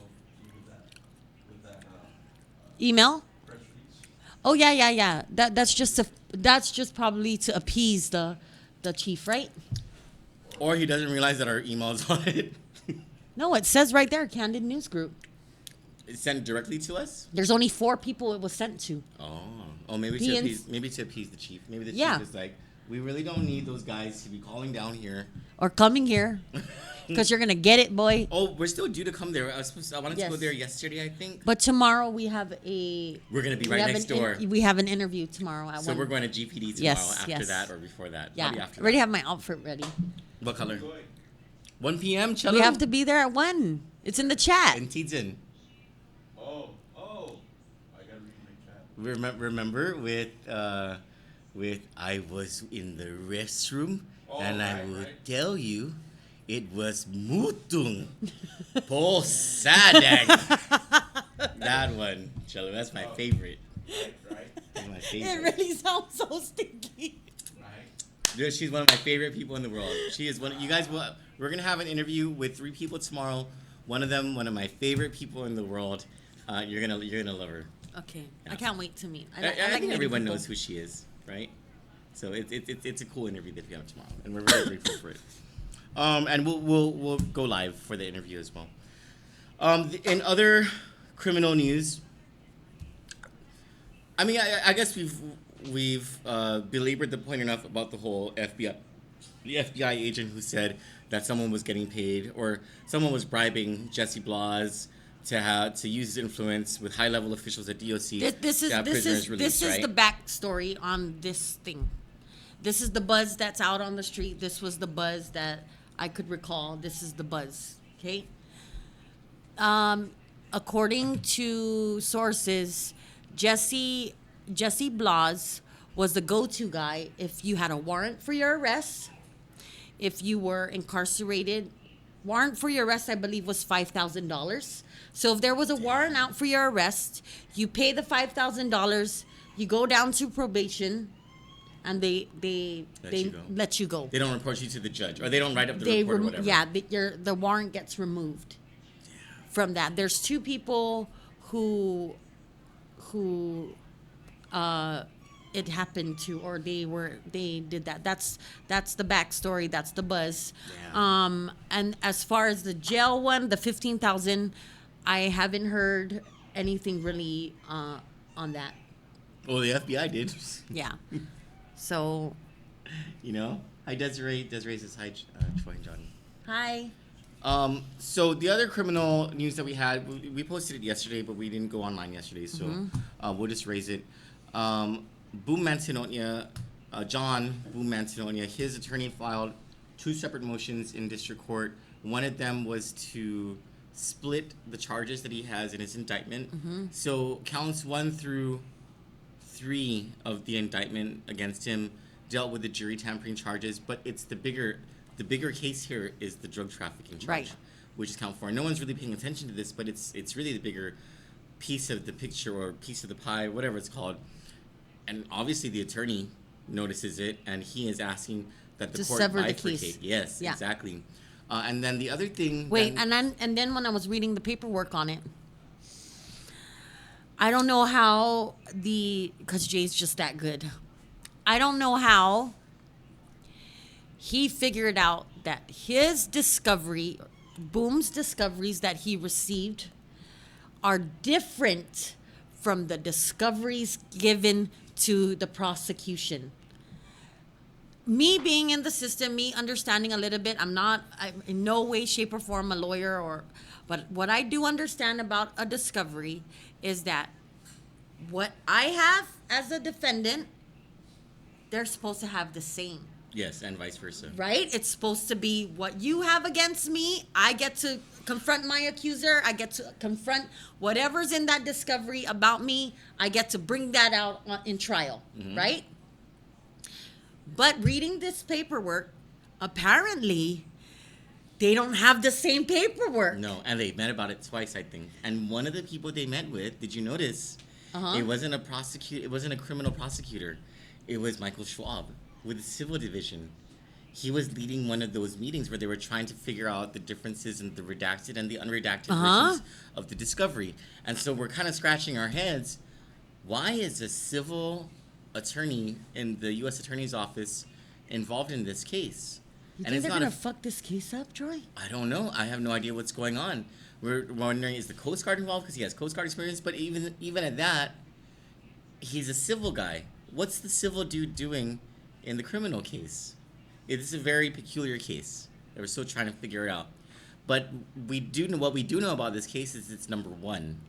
Speaker 4: with that
Speaker 3: Email?
Speaker 4: press release.
Speaker 3: Oh yeah. That's just probably to appease the chief, right?
Speaker 2: Or he doesn't realize that our email's on it.
Speaker 3: No, it says right there, Candid News Group.
Speaker 2: It's sent directly to us?
Speaker 3: There's only 4 people it was sent to.
Speaker 2: Oh, maybe
Speaker 3: The
Speaker 2: to appease the chief. Maybe the
Speaker 3: Yeah.
Speaker 2: chief is like, we really don't need those guys to be calling down here.
Speaker 3: Or coming here. Because you're going to get it, boy.
Speaker 2: Oh, we're still due to come there. I wanted to go
Speaker 3: Yes.
Speaker 2: there yesterday, I think.
Speaker 3: But tomorrow we have a...
Speaker 2: We're gonna be
Speaker 3: we
Speaker 2: right
Speaker 3: have
Speaker 2: next
Speaker 3: an
Speaker 2: door.
Speaker 3: we have an interview tomorrow at
Speaker 2: So
Speaker 3: 1.
Speaker 2: we're going to GPD tomorrow.
Speaker 3: Yes,
Speaker 2: after
Speaker 3: yes.
Speaker 2: that or before that?
Speaker 3: Yeah,
Speaker 2: Probably after
Speaker 3: already
Speaker 2: that.
Speaker 3: have my outfit ready.
Speaker 2: What color?
Speaker 4: Going.
Speaker 2: 1 p.m. Cello?
Speaker 3: We have to be there at 1. It's in the chat.
Speaker 2: in Tidsin.
Speaker 4: Oh, I gotta read my chat.
Speaker 2: Remember with I was in the restroom
Speaker 4: Oh,
Speaker 2: and I
Speaker 4: right,
Speaker 2: will
Speaker 4: right.
Speaker 2: tell you it was mutung po sadang. That one, Cello, that's my favorite.
Speaker 4: Right,
Speaker 2: That's my
Speaker 3: It
Speaker 2: favorite.
Speaker 3: really sounds so stinky.
Speaker 4: right.
Speaker 2: Dude, she's one of my favorite people in the world. She is one. You guys will. We're gonna have an interview with 3 people tomorrow. One of them, one of my favorite people in the world. You're gonna love her.
Speaker 3: Okay,
Speaker 2: Yeah.
Speaker 3: I can't wait to meet.
Speaker 2: I
Speaker 3: like
Speaker 2: think
Speaker 3: meeting
Speaker 2: everyone
Speaker 3: people.
Speaker 2: knows who she is, right? So it's a cool interview that we have tomorrow, and we're very grateful for it. And we'll go live for the interview as well. In other criminal news, I mean, I guess we've belabored the point enough about the whole the FBI agent who said that someone was getting paid or someone was bribing Jesse Blas to use his influence with high-level officials at DOC
Speaker 3: This
Speaker 2: to have prisoners released,
Speaker 3: is
Speaker 2: right?
Speaker 3: the backstory on this thing. This is the buzz that's out on the street. This was the buzz that I could recall. This is the buzz. Okay. According to sources, Jesse Blas was the go-to guy if you had a warrant for your arrest, if you were incarcerated. Warrant for your arrest, I believe, was $5,000. So if there was a warrant out for your arrest, you pay the $5,000, you go down to probation, and they
Speaker 2: you go.
Speaker 3: let you go.
Speaker 2: They don't report you to the judge, or they don't write up the
Speaker 3: They
Speaker 2: report or whatever.
Speaker 3: yeah, the warrant gets removed from that. There's 2 people who it happened to, or they did that. That's the backstory. That's the buzz.
Speaker 2: Yeah.
Speaker 3: And as far as the jail one, the 15,000, I haven't heard anything really on that.
Speaker 2: Well, the FBI did.
Speaker 3: Yeah. So,
Speaker 2: You know. Hi, Desiree. Desiree says hi, Troy and Johnny.
Speaker 3: hi.
Speaker 2: So the other criminal news that we had, we posted it yesterday, but we didn't go online yesterday, so we'll just raise it. Boom Manzanonia, John Boom Manzanonia, his attorney filed 2 separate motions in district court. One of them was to split the charges that he has in his indictment. So counts 1 through 3 of the indictment against him dealt with the jury tampering charges, but it's the bigger case here is the drug trafficking charge,
Speaker 3: Right.
Speaker 2: which is count 4. No one's really paying attention to this, but it's really the bigger piece of the picture or piece of the pie, whatever it's called. And obviously the attorney notices it, and he is asking that the
Speaker 3: To
Speaker 2: court
Speaker 3: sever the
Speaker 2: bifurcate.
Speaker 3: case.
Speaker 2: Yes,
Speaker 3: Yeah.
Speaker 2: exactly. And then the other thing.
Speaker 3: Wait,
Speaker 2: then-
Speaker 3: and then when I was reading the paperwork on it, I don't know how because Jay's just that good. I don't know how he figured out that his discovery, Boom's discoveries that he received, are different from the discoveries given to the prosecution. Me being in the system, me understanding a little bit, I'm in no way, shape, or form a lawyer, but what I do understand about a discovery is that what I have as a defendant, they're supposed to have the same.
Speaker 2: Yes, and vice versa.
Speaker 3: right? It's supposed to be what you have against me. I get to confront my accuser. I get to confront whatever's in that discovery about me. I get to bring that out in trial, right? But reading this paperwork, apparently they don't have the same paperwork.
Speaker 2: No, and they met about it twice, I think. And one of the people they met with, did you notice? It wasn't a prosecutor. It wasn't a criminal prosecutor. It was Michael Schwab with the civil division. He was leading one of those meetings where they were trying to figure out the differences in the redacted and the unredacted versions of the discovery. And so we're kind of scratching our heads. Why is a civil attorney in the U.S. Attorney's Office involved in this case?
Speaker 3: You
Speaker 2: And
Speaker 3: think
Speaker 2: it's
Speaker 3: they're
Speaker 2: not
Speaker 3: gonna
Speaker 2: a
Speaker 3: fuck this case up, Troy?
Speaker 2: I don't know. I have no idea what's going on. We're wondering, is the Coast Guard involved because he has Coast Guard experience? But even at that, he's a civil guy. What's the civil dude doing in the criminal case? It is a very peculiar case. We're still trying to figure it out. But what we do know about this case is it's number one.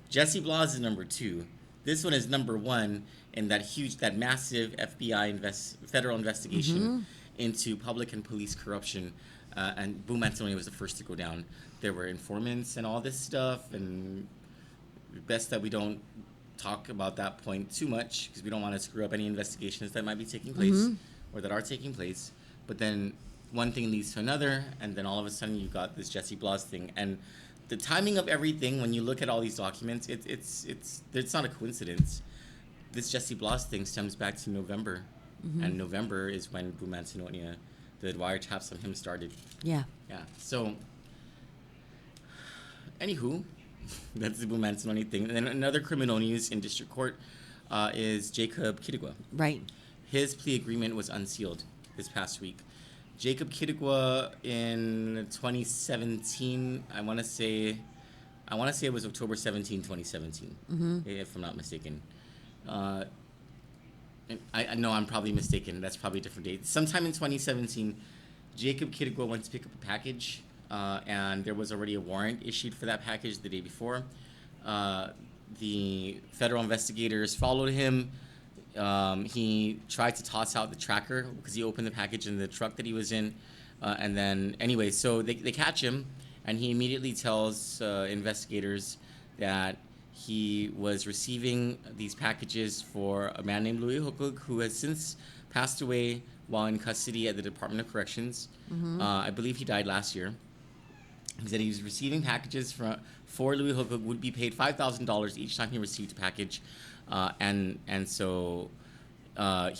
Speaker 2: Jesse Blas is number two. This one is number one in that massive FBI federal investigation into public and police corruption, and Boom Antonio was the first to go down. There were informants and all this stuff, and best that we don't talk about that point too much because we don't want to screw up any investigations that might be taking place or that are taking place. But then one thing leads to another, and then all of a sudden you got this Jesse Blas thing. And the timing of everything, when you look at all these documents, it's not a coincidence. This Jesse Blas thing stems back to November. And November is when Boom Antonio, the wiretaps on him started.
Speaker 3: Yeah.
Speaker 2: Yeah. So, anywho, that's the Boom Antonio thing. And then another criminal news in district court is Jacob Kidigwa.
Speaker 3: Right.
Speaker 2: His plea agreement was unsealed this past week. Jacob Kidigwa in 2017, I want to say it was October 17, 2017, if I'm not mistaken. I know I'm probably mistaken. That's probably a different date. Sometime in 2017, Jacob Kidigwa went to pick up a package, and there was already a warrant issued for that package the day before. The federal investigators followed him. He tried to toss out the tracker because he opened the package in the truck that he was in. And then, anyway, so they catch him, and he immediately tells investigators that he was receiving these packages for a man named Louis Hukuk, who has since passed away while in custody at the Department of Corrections. I believe he died last year. He said he was receiving packages for Louis Hukuk, would be paid $5,000 each time he received a package. And so Mr.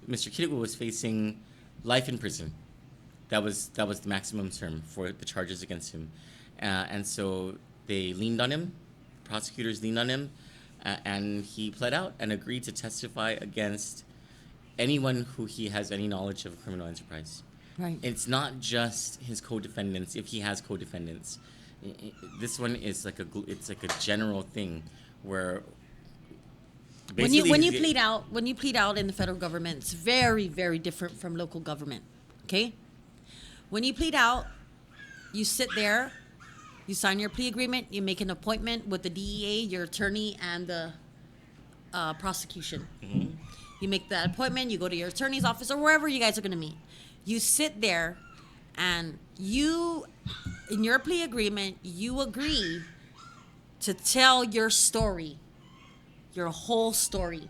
Speaker 2: Kidigwa was facing life in prison. That was the maximum term for the charges against him. And so they leaned on him. Prosecutors leaned on him, and he pled out and agreed to testify against anyone who he has any knowledge of a criminal enterprise.
Speaker 3: Right.
Speaker 2: It's not just his co-defendants, if he has co-defendants. This one is like a general thing where
Speaker 3: When you
Speaker 2: basically
Speaker 3: plead out in the federal government, it's very, very different from local government. Okay? When you plead out, you sit there, you sign your plea agreement, you make an appointment with the DEA, your attorney, and the prosecution. You make that appointment, you go to your attorney's office or wherever you guys are going to meet. You sit there, and in your plea agreement, you agree to tell your story, your whole story.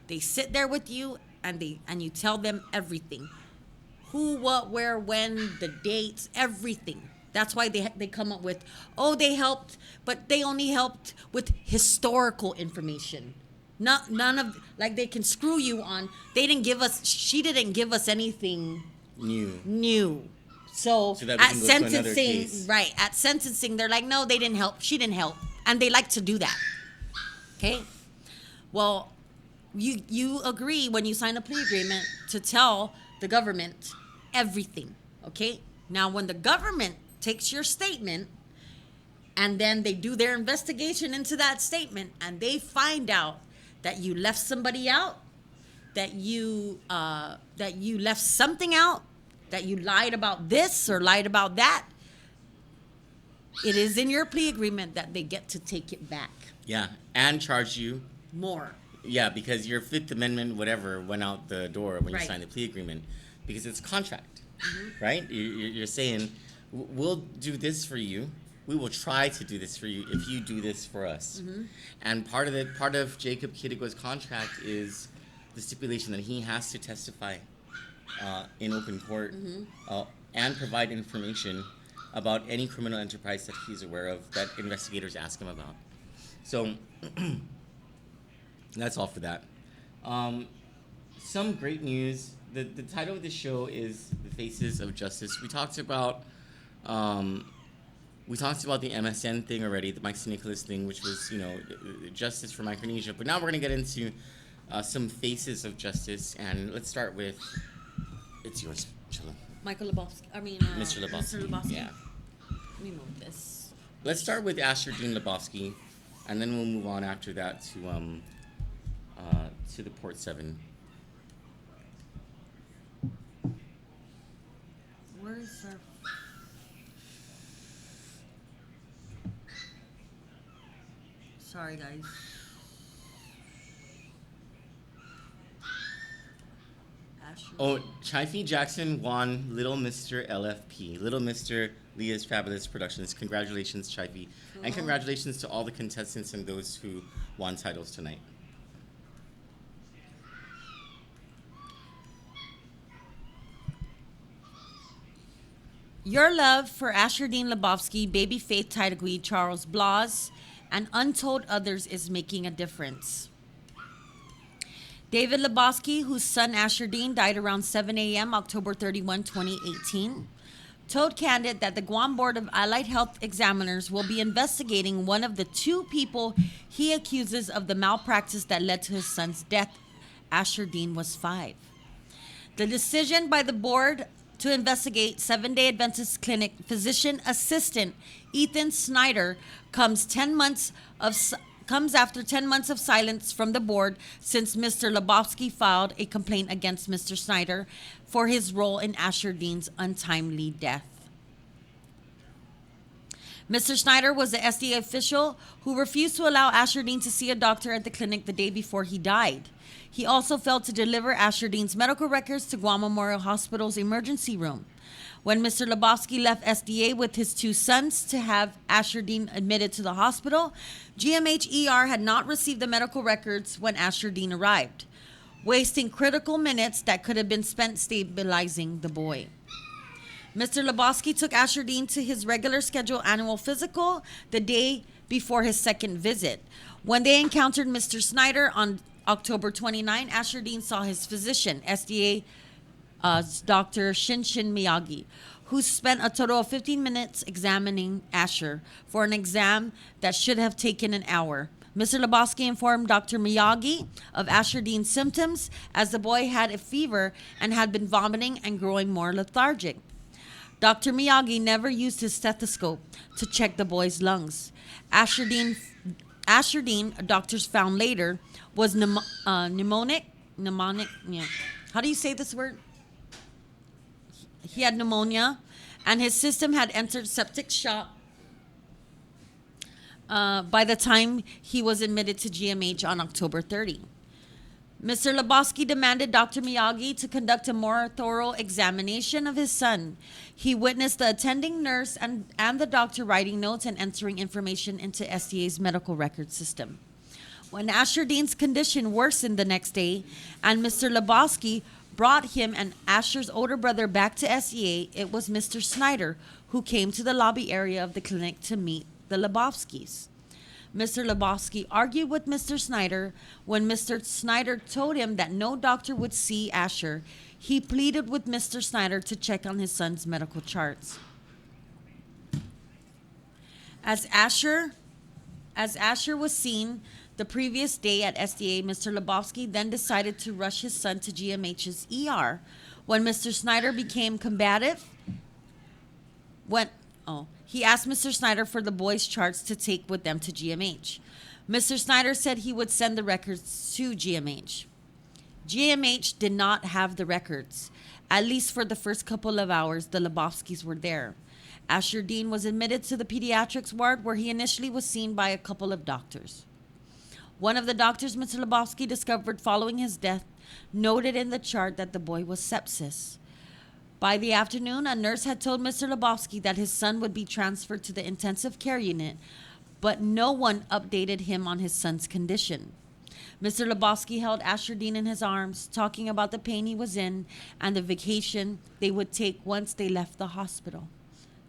Speaker 3: They sit there with you, and you tell them everything. Who, what, where, when, the dates, everything. That's why they come up with, they helped, but they only helped with historical information. None of, like, they can screw you on. She didn't give us anything new. So
Speaker 2: that we
Speaker 3: at
Speaker 2: can go to another
Speaker 3: sentencing,
Speaker 2: case.
Speaker 3: right, at sentencing, they're like, no, they didn't help. She didn't help. And they like to do that. Okay? Well, you agree when you sign a plea agreement to tell the government everything. Okay? Now, when the government takes your statement and then they do their investigation into that statement and they find out that you left somebody out, that you left something out, that you lied about this or lied about that, it is in your plea agreement that they get to take it back.
Speaker 2: Yeah, and charge you
Speaker 3: More.
Speaker 2: Yeah, because your Fifth Amendment, whatever, went out the door when you
Speaker 3: Right.
Speaker 2: signed the plea agreement, because it's contract, right? You're saying, We'll do this for you. We will try to do this for you if you do this for us." And part of Jacob Kidigwa's contract is the stipulation that he has to testify in open court and provide information about any criminal enterprise that he's aware of that investigators ask him about. So that's all for that. Some great news. The title of the show is "The Faces of Justice." We talked about the MSN thing already, the Mike Nicholas thing, which was justice for Micronesia. But now we're gonna get into some faces of justice, and let's start with it's yours, Chilla.
Speaker 3: Michael Lebowski. I mean,
Speaker 2: Mr. Lebowski.
Speaker 3: Mr. Lebowski.
Speaker 2: Yeah.
Speaker 3: Let me move this.
Speaker 2: Let's start with Asher Dean Lebowski, and then we'll move on after that to the Port 7.
Speaker 3: Where's our... Sorry, guys. Asher.
Speaker 2: Oh, Chai-Fee Jackson won Little Mr. LFP, Little Mr. Leah's Fabulous Productions. Congratulations, Chai-Fee. And
Speaker 3: Cool.
Speaker 2: congratulations to all the contestants and those who won titles tonight.
Speaker 3: Your love for Asher Dean Lebowski, Baby Faith Tidegui, Charles Blas, and untold others is making a difference. David Lebowski, whose son Asher Dean died around 7 a.m. October 31, 2018, told Kandit that the Guam Board of Allied Health Examiners will be investigating one of the two people he accuses of the malpractice that led to his son's death. Asher Dean was 5. The decision by the board to investigate Seventh-day Adventist Clinic physician assistant Ethan Snyder comes after 10 months of silence from the board since Mr. Lebowski filed a complaint against Mr. Snyder for his role in Asher Dean's untimely death. Mr. Snyder was the SDA official who refused to allow Asher Dean to see a doctor at the clinic the day before he died. He also failed to deliver Asher Dean's medical records to Guam Memorial Hospital's emergency room. When Mr. Lebowski left SDA with his 2 sons to have Asher Dean admitted to the hospital, GMH-ER had not received the medical records when Asher Dean arrived, wasting critical minutes that could have been spent stabilizing the boy. Mr. Lebowski took Asher Dean to his regular scheduled annual physical the day before his second visit. When they encountered Mr. Snyder on October 29, Asher Dean saw his physician, SDA Dr. Shinshin Miyagi, who spent a total of 15 minutes examining Asher for an exam that should have taken an hour. Mr. Lebowski informed Dr. Miyagi of Asher Dean's symptoms as the boy had a fever and had been vomiting and growing more lethargic. Dr. Miyagi never used his stethoscope to check the boy's lungs. Asher Dean, doctors found later, was pneumonic. Yeah. How do you say this word? He had pneumonia, and his system had entered septic shock by the time he was admitted to GMH on October 30. Mr. Lebowski demanded Dr. Miyagi to conduct a more thorough examination of his son. He witnessed the attending nurse and the doctor writing notes and entering information into SDA's medical record system. When Asher Dean's condition worsened the next day, and Mr. Lebowski brought him and Asher's older brother back to SDA, it was Mr. Snyder who came to the lobby area of the clinic to meet the Lebowskis. Mr. Lebowski argued with Mr. Snyder. When Mr. Snyder told him that no doctor would see Asher, he pleaded with Mr. Snyder to check on his son's medical charts. As Asher was seen the previous day at SDA, Mr. Lebowski then decided to rush his son to GMH's ER. When Mr. Snyder became combative, he asked Mr. Snyder for the boys' charts to take with them to GMH. Mr. Snyder said he would send the records to GMH. GMH did not have the records. At least for the first couple of hours, the Lebowskis were there. Asher Dean was admitted to the pediatrics ward where he initially was seen by a couple of doctors. One of the doctors Mr. Lebowski discovered following his death noted in the chart that the boy was sepsis. By the afternoon, a nurse had told Mr. Lebowski that his son would be transferred to the intensive care unit, but no one updated him on his son's condition. Mr. Lebowski held Asher Dean in his arms, talking about the pain he was in and the vacation they would take once they left the hospital.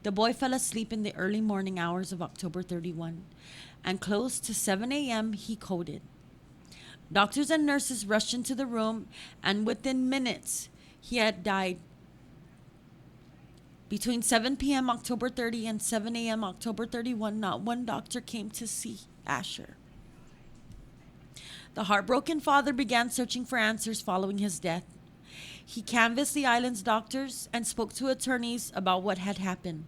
Speaker 3: The boy fell asleep in the early morning hours of October 31, and close to 7 a.m. he coded. Doctors and nurses rushed into the room, and within minutes, he had died. Between 7 p.m. October 30 and 7 a.m. October 31, not one doctor came to see Asher. The heartbroken father began searching for answers following his death. He canvassed the island's doctors and spoke to attorneys about what had happened.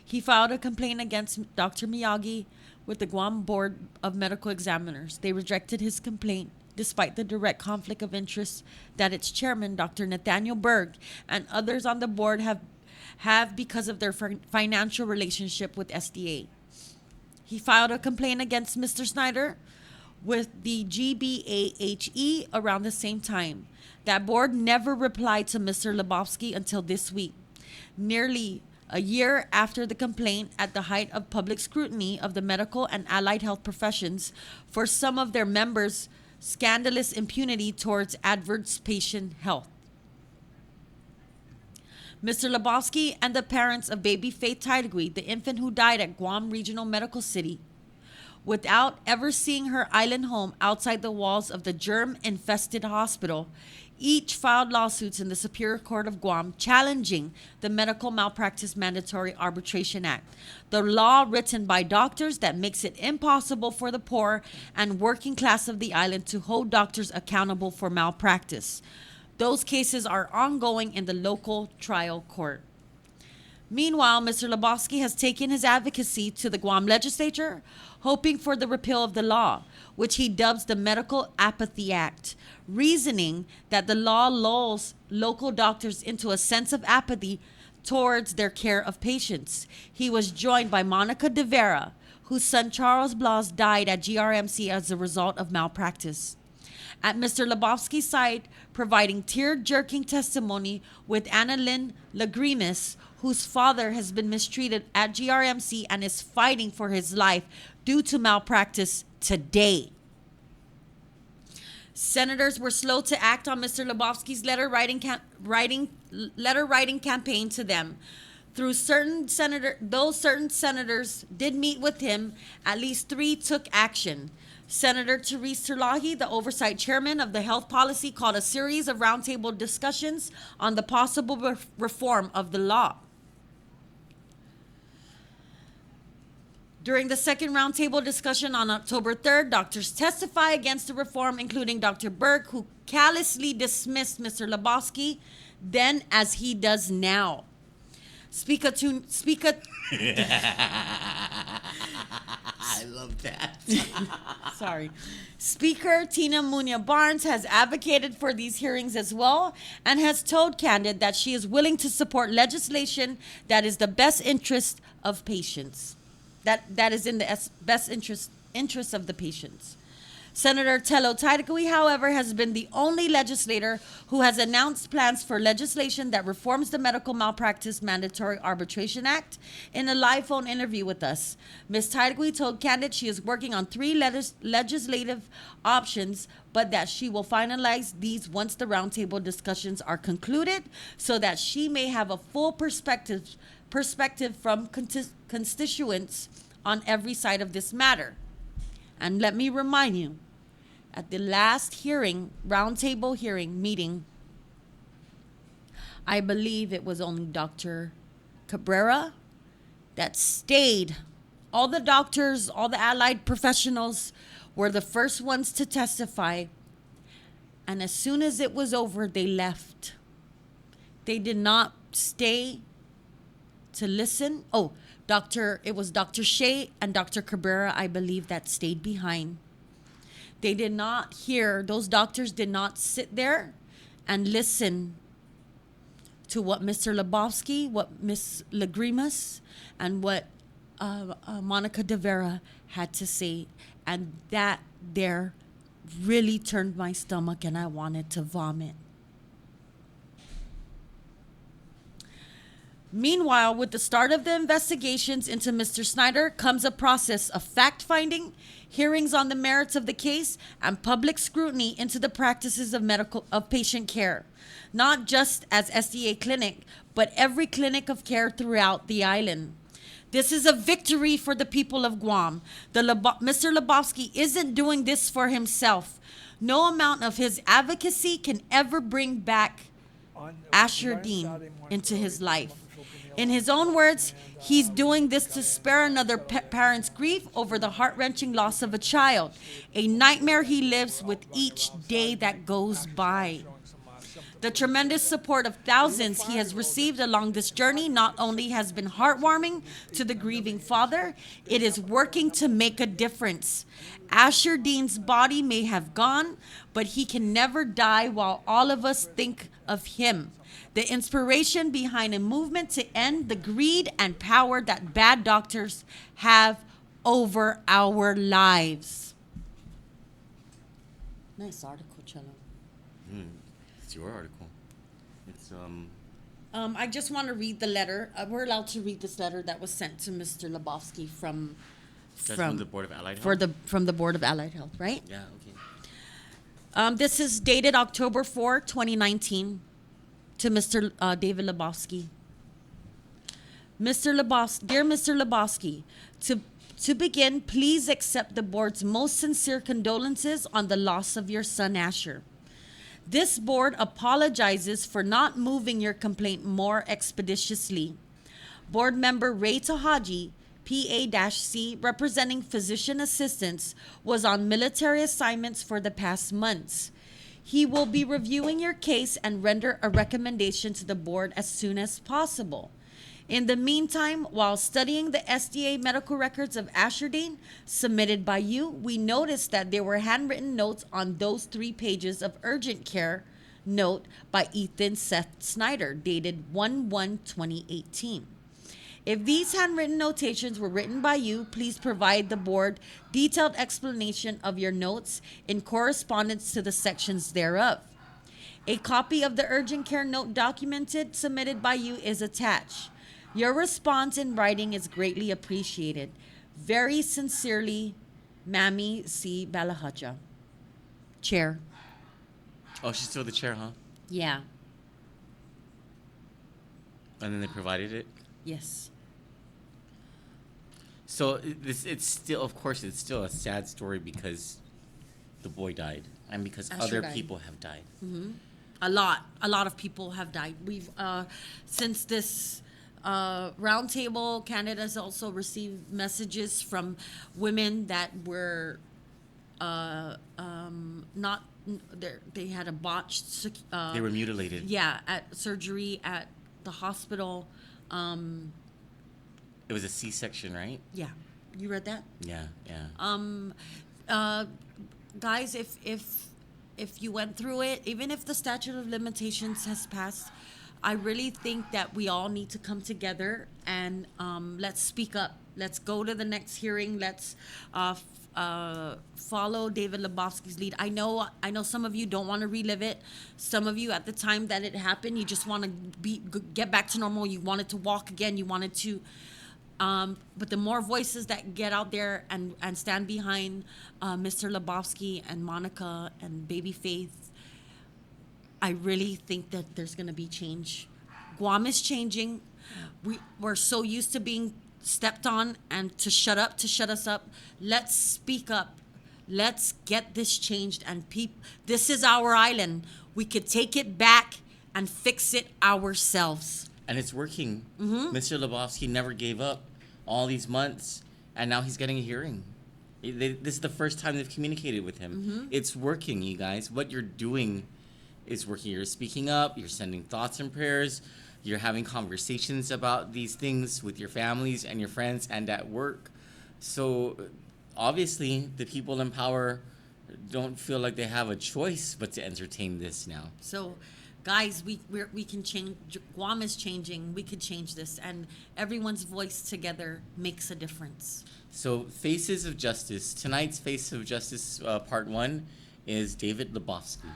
Speaker 3: He filed a complaint against Dr. Miyagi with the Guam Board of Medical Examiners. They rejected his complaint despite the direct conflict of interest that its chairman, Dr. Nathaniel Berg, and others on the board have because of their financial relationship with SDA. He filed a complaint against Mr. Snyder with the GBAHE around the same time. That board never replied to Mr. Lebowski until this week, nearly a year after the complaint, at the height of public scrutiny of the medical and allied health professions for some of their members' scandalous impunity towards adverse patient health. Mr. Lebowski and the parents of baby Faith Tidegui, the infant who died at Guam Regional Medical City, without ever seeing her island home outside the walls of the germ-infested hospital, each filed lawsuits in the Superior Court of Guam challenging the Medical Malpractice Mandatory Arbitration Act, the law written by doctors that makes it impossible for the poor and working class of the island to hold doctors accountable for malpractice. Those cases are ongoing in the local trial court. Meanwhile, Mr. Lebowski has taken his advocacy to the Guam legislature, hoping for the repeal of the law, which he dubs the Medical Apathy Act, reasoning that the law lulls local doctors into a sense of apathy towards their care of patients. He was joined by Monica De Vera, whose son Charles Blas died at GRMC as a result of malpractice. At Mr. Lebowski's side, providing tear-jerking testimony with Anna Lynn Lagrimas, whose father has been mistreated at GRMC and is fighting for his life due to malpractice today. Senators were slow to act on Mr. Lebowski's letter writing campaign to them. Through certain senators did meet with him, at least 3 took action. Senator Therese Terlahi, the oversight chairman of the health policy, called a series of roundtable discussions on the possible reform of the law. During the second roundtable discussion on October 3rd, doctors testify against the reform, including Dr. Burke, who callously dismissed Mr. Lebowski then as he does now. Speaker
Speaker 2: I love that.
Speaker 3: Sorry. Speaker Tina Munya Barnes has advocated for these hearings as well and has told Kandit that she is willing to support legislation that is the best interest of patients. That is in the best interest of the patients. Senator Tello Tidegui, however, has been the only legislator who has announced plans for legislation that reforms the Medical Malpractice Mandatory Arbitration Act. In a live phone interview with us, Ms. Tidegui told Kandit she is working on 3 legislative options, but that she will finalize these once the roundtable discussions are concluded so that she may have a full perspective from constituents on every side of this matter. And let me remind you, at the last roundtable hearing meeting, I believe it was only Dr. Cabrera that stayed. All the doctors, all the allied professionals were the first ones to testify. And as soon as it was over, they left. They did not stay to listen. It was Dr. Shea and Dr. Cabrera, I believe, that stayed behind. They did not hear, those doctors did not sit there and listen to what Mr. Lebowski, what Ms. Lagrimas, and what Monica De Vera had to say. And that there really turned my stomach and I wanted to vomit. Meanwhile, with the start of the investigations into Mr. Snyder comes a process of fact-finding, hearings on the merits of the case, and public scrutiny into the practices of patient care, not just as SDA clinic, but every clinic of care throughout the island. This is a victory for the people of Guam. Mr. Lebowski isn't doing this for himself. No amount of his advocacy can ever bring back Asher Dean into his life. In his own words, he's doing this to spare another parent's grief over the heart-wrenching loss of a child, a nightmare he lives with each day that goes by. The tremendous support of thousands he has received along this journey not only has been heartwarming to the grieving father, it is working to make a difference. Asher Dean's body may have gone, but he can never die while all of us think of him. The inspiration behind a movement to end the greed and power that bad doctors have over our lives. Nice article, Cello.
Speaker 2: It's your article. It's
Speaker 3: I just want to read the letter. We're allowed to read this letter that was sent to Mr. Lebowski from
Speaker 2: the Board of Allied Health.
Speaker 3: From the Board of Allied Health, right?
Speaker 2: Yeah. Okay.
Speaker 3: This is dated October 4, 2019, to Mr. David Lebowski. Dear Mr. Lebowski, to begin, please accept the board's most sincere condolences on the loss of your son Asher. This board apologizes for not moving your complaint more expeditiously. Board member Ray Tahaji, PA-C, representing physician assistants, was on military assignments for the past months. He will be reviewing your case and render a recommendation to the board as soon as possible. In the meantime, while studying the SDA medical records of Asher Dean submitted by you, we noticed that there were handwritten notes on those 3 pages of urgent care note by Ethan Seth Snyder, dated 1/1/2018. If these handwritten notations were written by you, please provide the board detailed explanation of your notes in correspondence to the sections thereof. A copy of the urgent care note documented submitted by you is attached. Your response in writing is greatly appreciated. Very sincerely, Mammy C. Balahaja. Chair.
Speaker 2: Oh, she's still the chair, huh?
Speaker 3: Yeah.
Speaker 2: And then they provided it.
Speaker 3: Yes.
Speaker 2: So it's still, of course, it's still a sad story because the boy died and because
Speaker 3: Asher
Speaker 2: other
Speaker 3: died.
Speaker 2: people have died.
Speaker 3: A lot of people have died. We've since this roundtable, Canada has also received messages from women that were not. They had a botched.
Speaker 2: They were mutilated.
Speaker 3: Yeah, at surgery at the hospital.
Speaker 2: It was a C-section, right?
Speaker 3: Yeah, you read that?
Speaker 2: Yeah.
Speaker 3: Guys, if you went through it, even if the statute of limitations has passed, I really think that we all need to come together and let's speak up. Let's go to the next hearing. Let's follow David Lebowski's lead. I know some of you don't want to relive it. Some of you, at the time that it happened, you just want to get back to normal. You wanted to walk again. You wanted to. But the more voices that get out there and stand behind Mr. Lebowski and Monica and Baby Faith, I really think that there's going to be change. Guam is changing. We're so used to being stepped on and to shut us up. Let's speak up. Let's get this changed. And this is our island. We could take it back and fix it ourselves.
Speaker 2: And it's working. Mr. Lebowski never gave up all these months, and now he's getting a hearing. This is the first time they've communicated with him. It's working, you guys. What you're doing is working. You're speaking up. You're sending thoughts and prayers. You're having conversations about these things with your families and your friends and at work. So obviously, the people in power don't feel like they have a choice but to entertain this now.
Speaker 3: So guys, we can change. Guam is changing. We could change this, and everyone's voice together makes a difference.
Speaker 2: So, Faces of Justice. Tonight's Face of Justice part 1 is David Lebowski.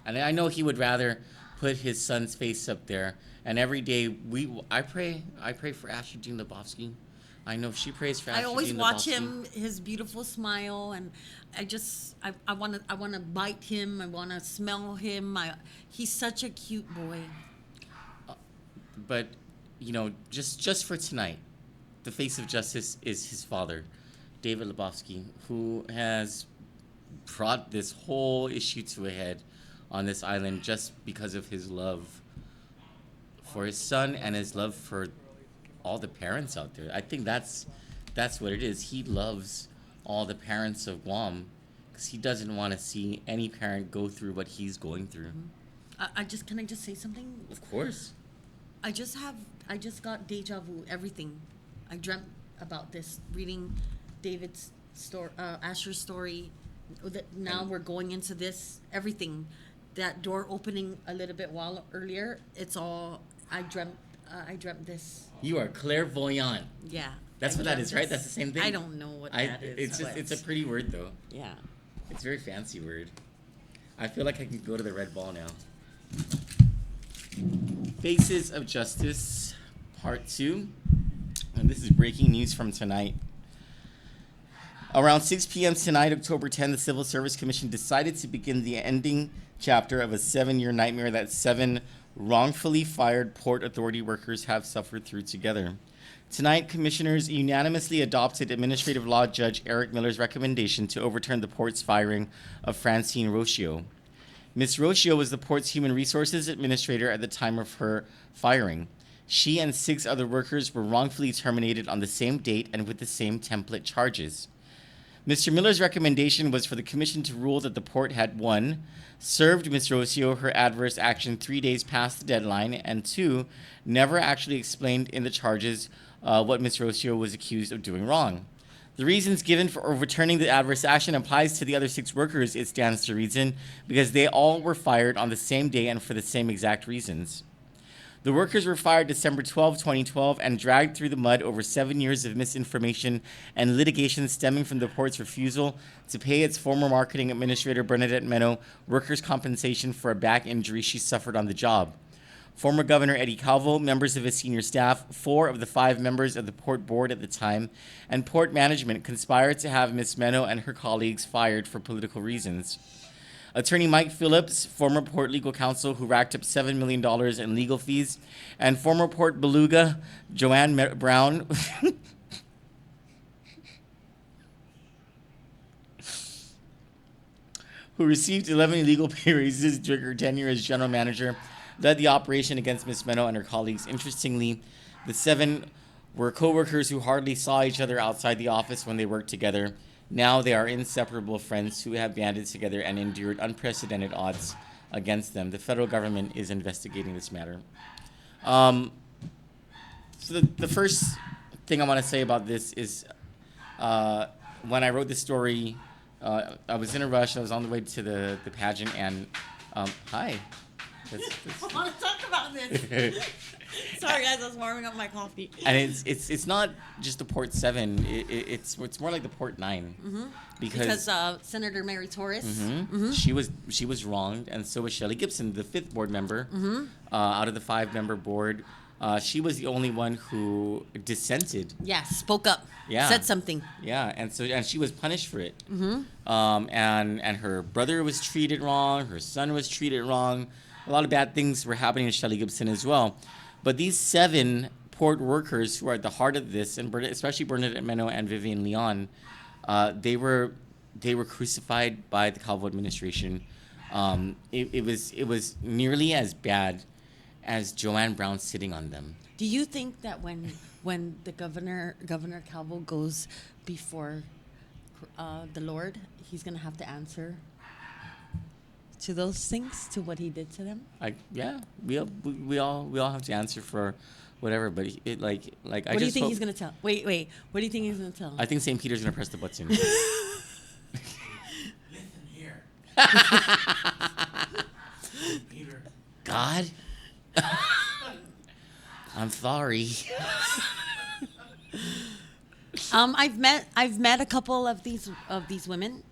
Speaker 2: And I know he would rather put his son's face up there. And every day I pray for Ashley Dean Lebowski. I know she prays for Ashley
Speaker 3: I always
Speaker 2: Dean
Speaker 3: watch
Speaker 2: Lebowski.
Speaker 3: him, his beautiful smile, and I want to bite him. I want to smell him. He's such a cute boy.
Speaker 2: But, just for tonight, the face of justice is his father, David Lebowski, who has brought this whole issue to a head on this island just because of his love for his son and his love for all the parents out there. I think that's what it is. He loves all the parents of Guam because he doesn't want to see any parent go through what he's going through.
Speaker 3: Can I just say something?
Speaker 2: Of course.
Speaker 3: I just got deja vu. Everything. I dreamt about this. Reading David's story, Asher's story. Now we're going into this. Everything. That door opening a little bit while earlier. It's all. I dreamt this.
Speaker 2: You are clairvoyant.
Speaker 3: Yeah.
Speaker 2: That's what that is, right? That's the same thing.
Speaker 3: I don't know what that is.
Speaker 2: It's a pretty word though.
Speaker 3: Yeah.
Speaker 2: It's a very fancy word. I feel like I can go to the red ball now. Faces of Justice, Part 2. And this is breaking news from tonight. Around 6 p.m. tonight, October 10, the Civil Service Commission decided to begin the ending chapter of a 7-year nightmare that 7 wrongfully fired Port Authority workers have suffered through together. Tonight, commissioners unanimously adopted Administrative Law Judge Eric Miller's recommendation to overturn the port's firing of Francine Rocio. Ms. Rocio was the port's human resources administrator at the time of her firing. She and 6 other workers were wrongfully terminated on the same date and with the same template charges. Mr. Miller's recommendation was for the commission to rule that the port had 1. Served Ms. Rocio her adverse action 3 days past the deadline, and 2. Never actually explained in the charges what Ms. Rocio was accused of doing wrong. The reasons given for overturning the adverse action applies to the other 6 workers, it stands to reason, because they all were fired on the same day and for the same exact reasons. The workers were fired December 12, 2012, and dragged through the mud over 7 years of misinformation and litigation stemming from the port's refusal to pay its former marketing administrator, Bernadette Meno, workers' compensation for a back injury she suffered on the job. Former Governor Eddie Calvo, members of his senior staff, 4 of the 5 members of the port board at the time, and port management conspired to have Ms. Meno and her colleagues fired for political reasons. Attorney Mike Phillips, former Port legal counsel who racked up $7 million in legal fees, and former Port Beluga, Joanne Brown, who received 11 illegal pay raises during her tenure as general manager, led the operation against Ms. Meno and her colleagues. Interestingly, the 7 were co-workers who hardly saw each other outside the office when they worked together. Now they are inseparable friends who have banded together and endured unprecedented odds against them. The federal government is investigating this matter. So the first thing I want to say about this is when I wrote this story, I was in a rush. I was on the way to the pageant, and hi.
Speaker 3: I want to talk about this. Sorry, guys, I was warming up my coffee.
Speaker 2: And it's not just the Port 7. It's more like the Port 9.
Speaker 3: Mm-hmm.
Speaker 2: Because
Speaker 3: Senator Mary Torres.
Speaker 2: Mm-hmm.
Speaker 3: Mm-hmm.
Speaker 2: She was wronged, and so was Shelley Gibson, the 5th board member.
Speaker 3: Mm-hmm.
Speaker 2: Out of the 5-member board. She was the only one who dissented.
Speaker 3: Yeah, spoke up.
Speaker 2: Yeah.
Speaker 3: Said something.
Speaker 2: Yeah, and she was punished for it.
Speaker 3: Mm-hmm.
Speaker 2: And her brother was treated wrong. Her son was treated wrong. A lot of bad things were happening to Shelley Gibson as well. But these 7 port workers who are at the heart of this, and especially Bernadette Meno and Vivian Leon, they were crucified by the Calvo administration. It was nearly as bad as Joanne Brown sitting on them.
Speaker 3: Do you think that when the Governor Calvo goes before the Lord, he's gonna have to answer to those things, to what he did to them?
Speaker 2: We all have to answer for whatever. But
Speaker 3: What do you think he's gonna tell? Wait. What do you think he's gonna tell?
Speaker 2: I think St. Peter's gonna press the button.
Speaker 4: Listen here. Peter,
Speaker 2: God. I'm sorry.
Speaker 3: I've met a couple of these women.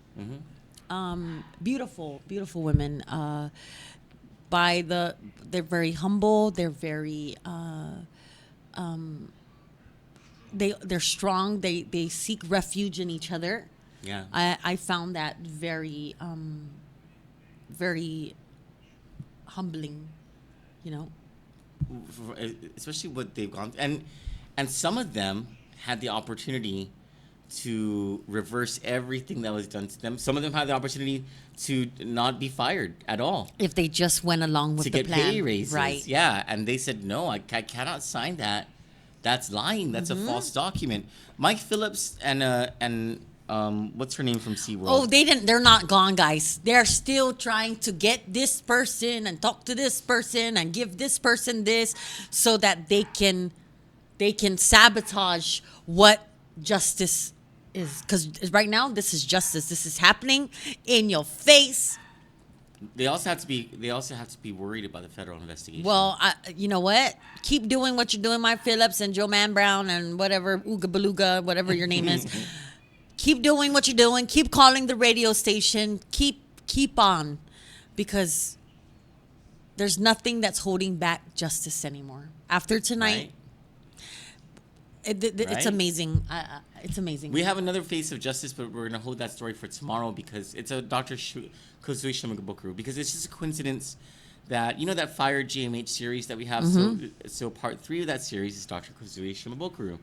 Speaker 3: Beautiful women. They're very humble. They're very they're strong. They seek refuge in each other.
Speaker 2: Yeah.
Speaker 3: I found that very very humbling, you know.
Speaker 2: Especially what they've gone through. And some of them had the opportunity to reverse everything that was done to them. Some of them had the opportunity to not be fired at all,
Speaker 3: If they just went along with
Speaker 2: to
Speaker 3: the
Speaker 2: get
Speaker 3: plan,
Speaker 2: pay raises.
Speaker 3: right?
Speaker 2: Yeah, and they said no, I cannot sign that. That's lying. That's a false document. Mike Phillips and what's her name from SeaWorld?
Speaker 3: Oh, they're not gone, guys. They're still trying to get this person and talk to this person and give this person this so that they can sabotage what justice is. Because right now, this is justice. This is happening in your face.
Speaker 2: They also have to be worried about the federal investigation.
Speaker 3: Well, you know what? Keep doing what you're doing, Mike Phillips and Joe Man Brown and whatever, Ooga Beluga, whatever your name is. Keep doing what you're doing. Keep calling the radio station. Keep on, because there's nothing that's holding back justice anymore. After tonight,
Speaker 2: Right?
Speaker 3: it's
Speaker 2: Right?
Speaker 3: amazing. It's amazing.
Speaker 2: We have another face of justice, but we're gonna hold that story for tomorrow because it's a Dr. Kozui Shimabukuro. Because it's just a coincidence that that Fire GMH series that we have. So part 3 of that series is Dr. Kozui Shimabukuro,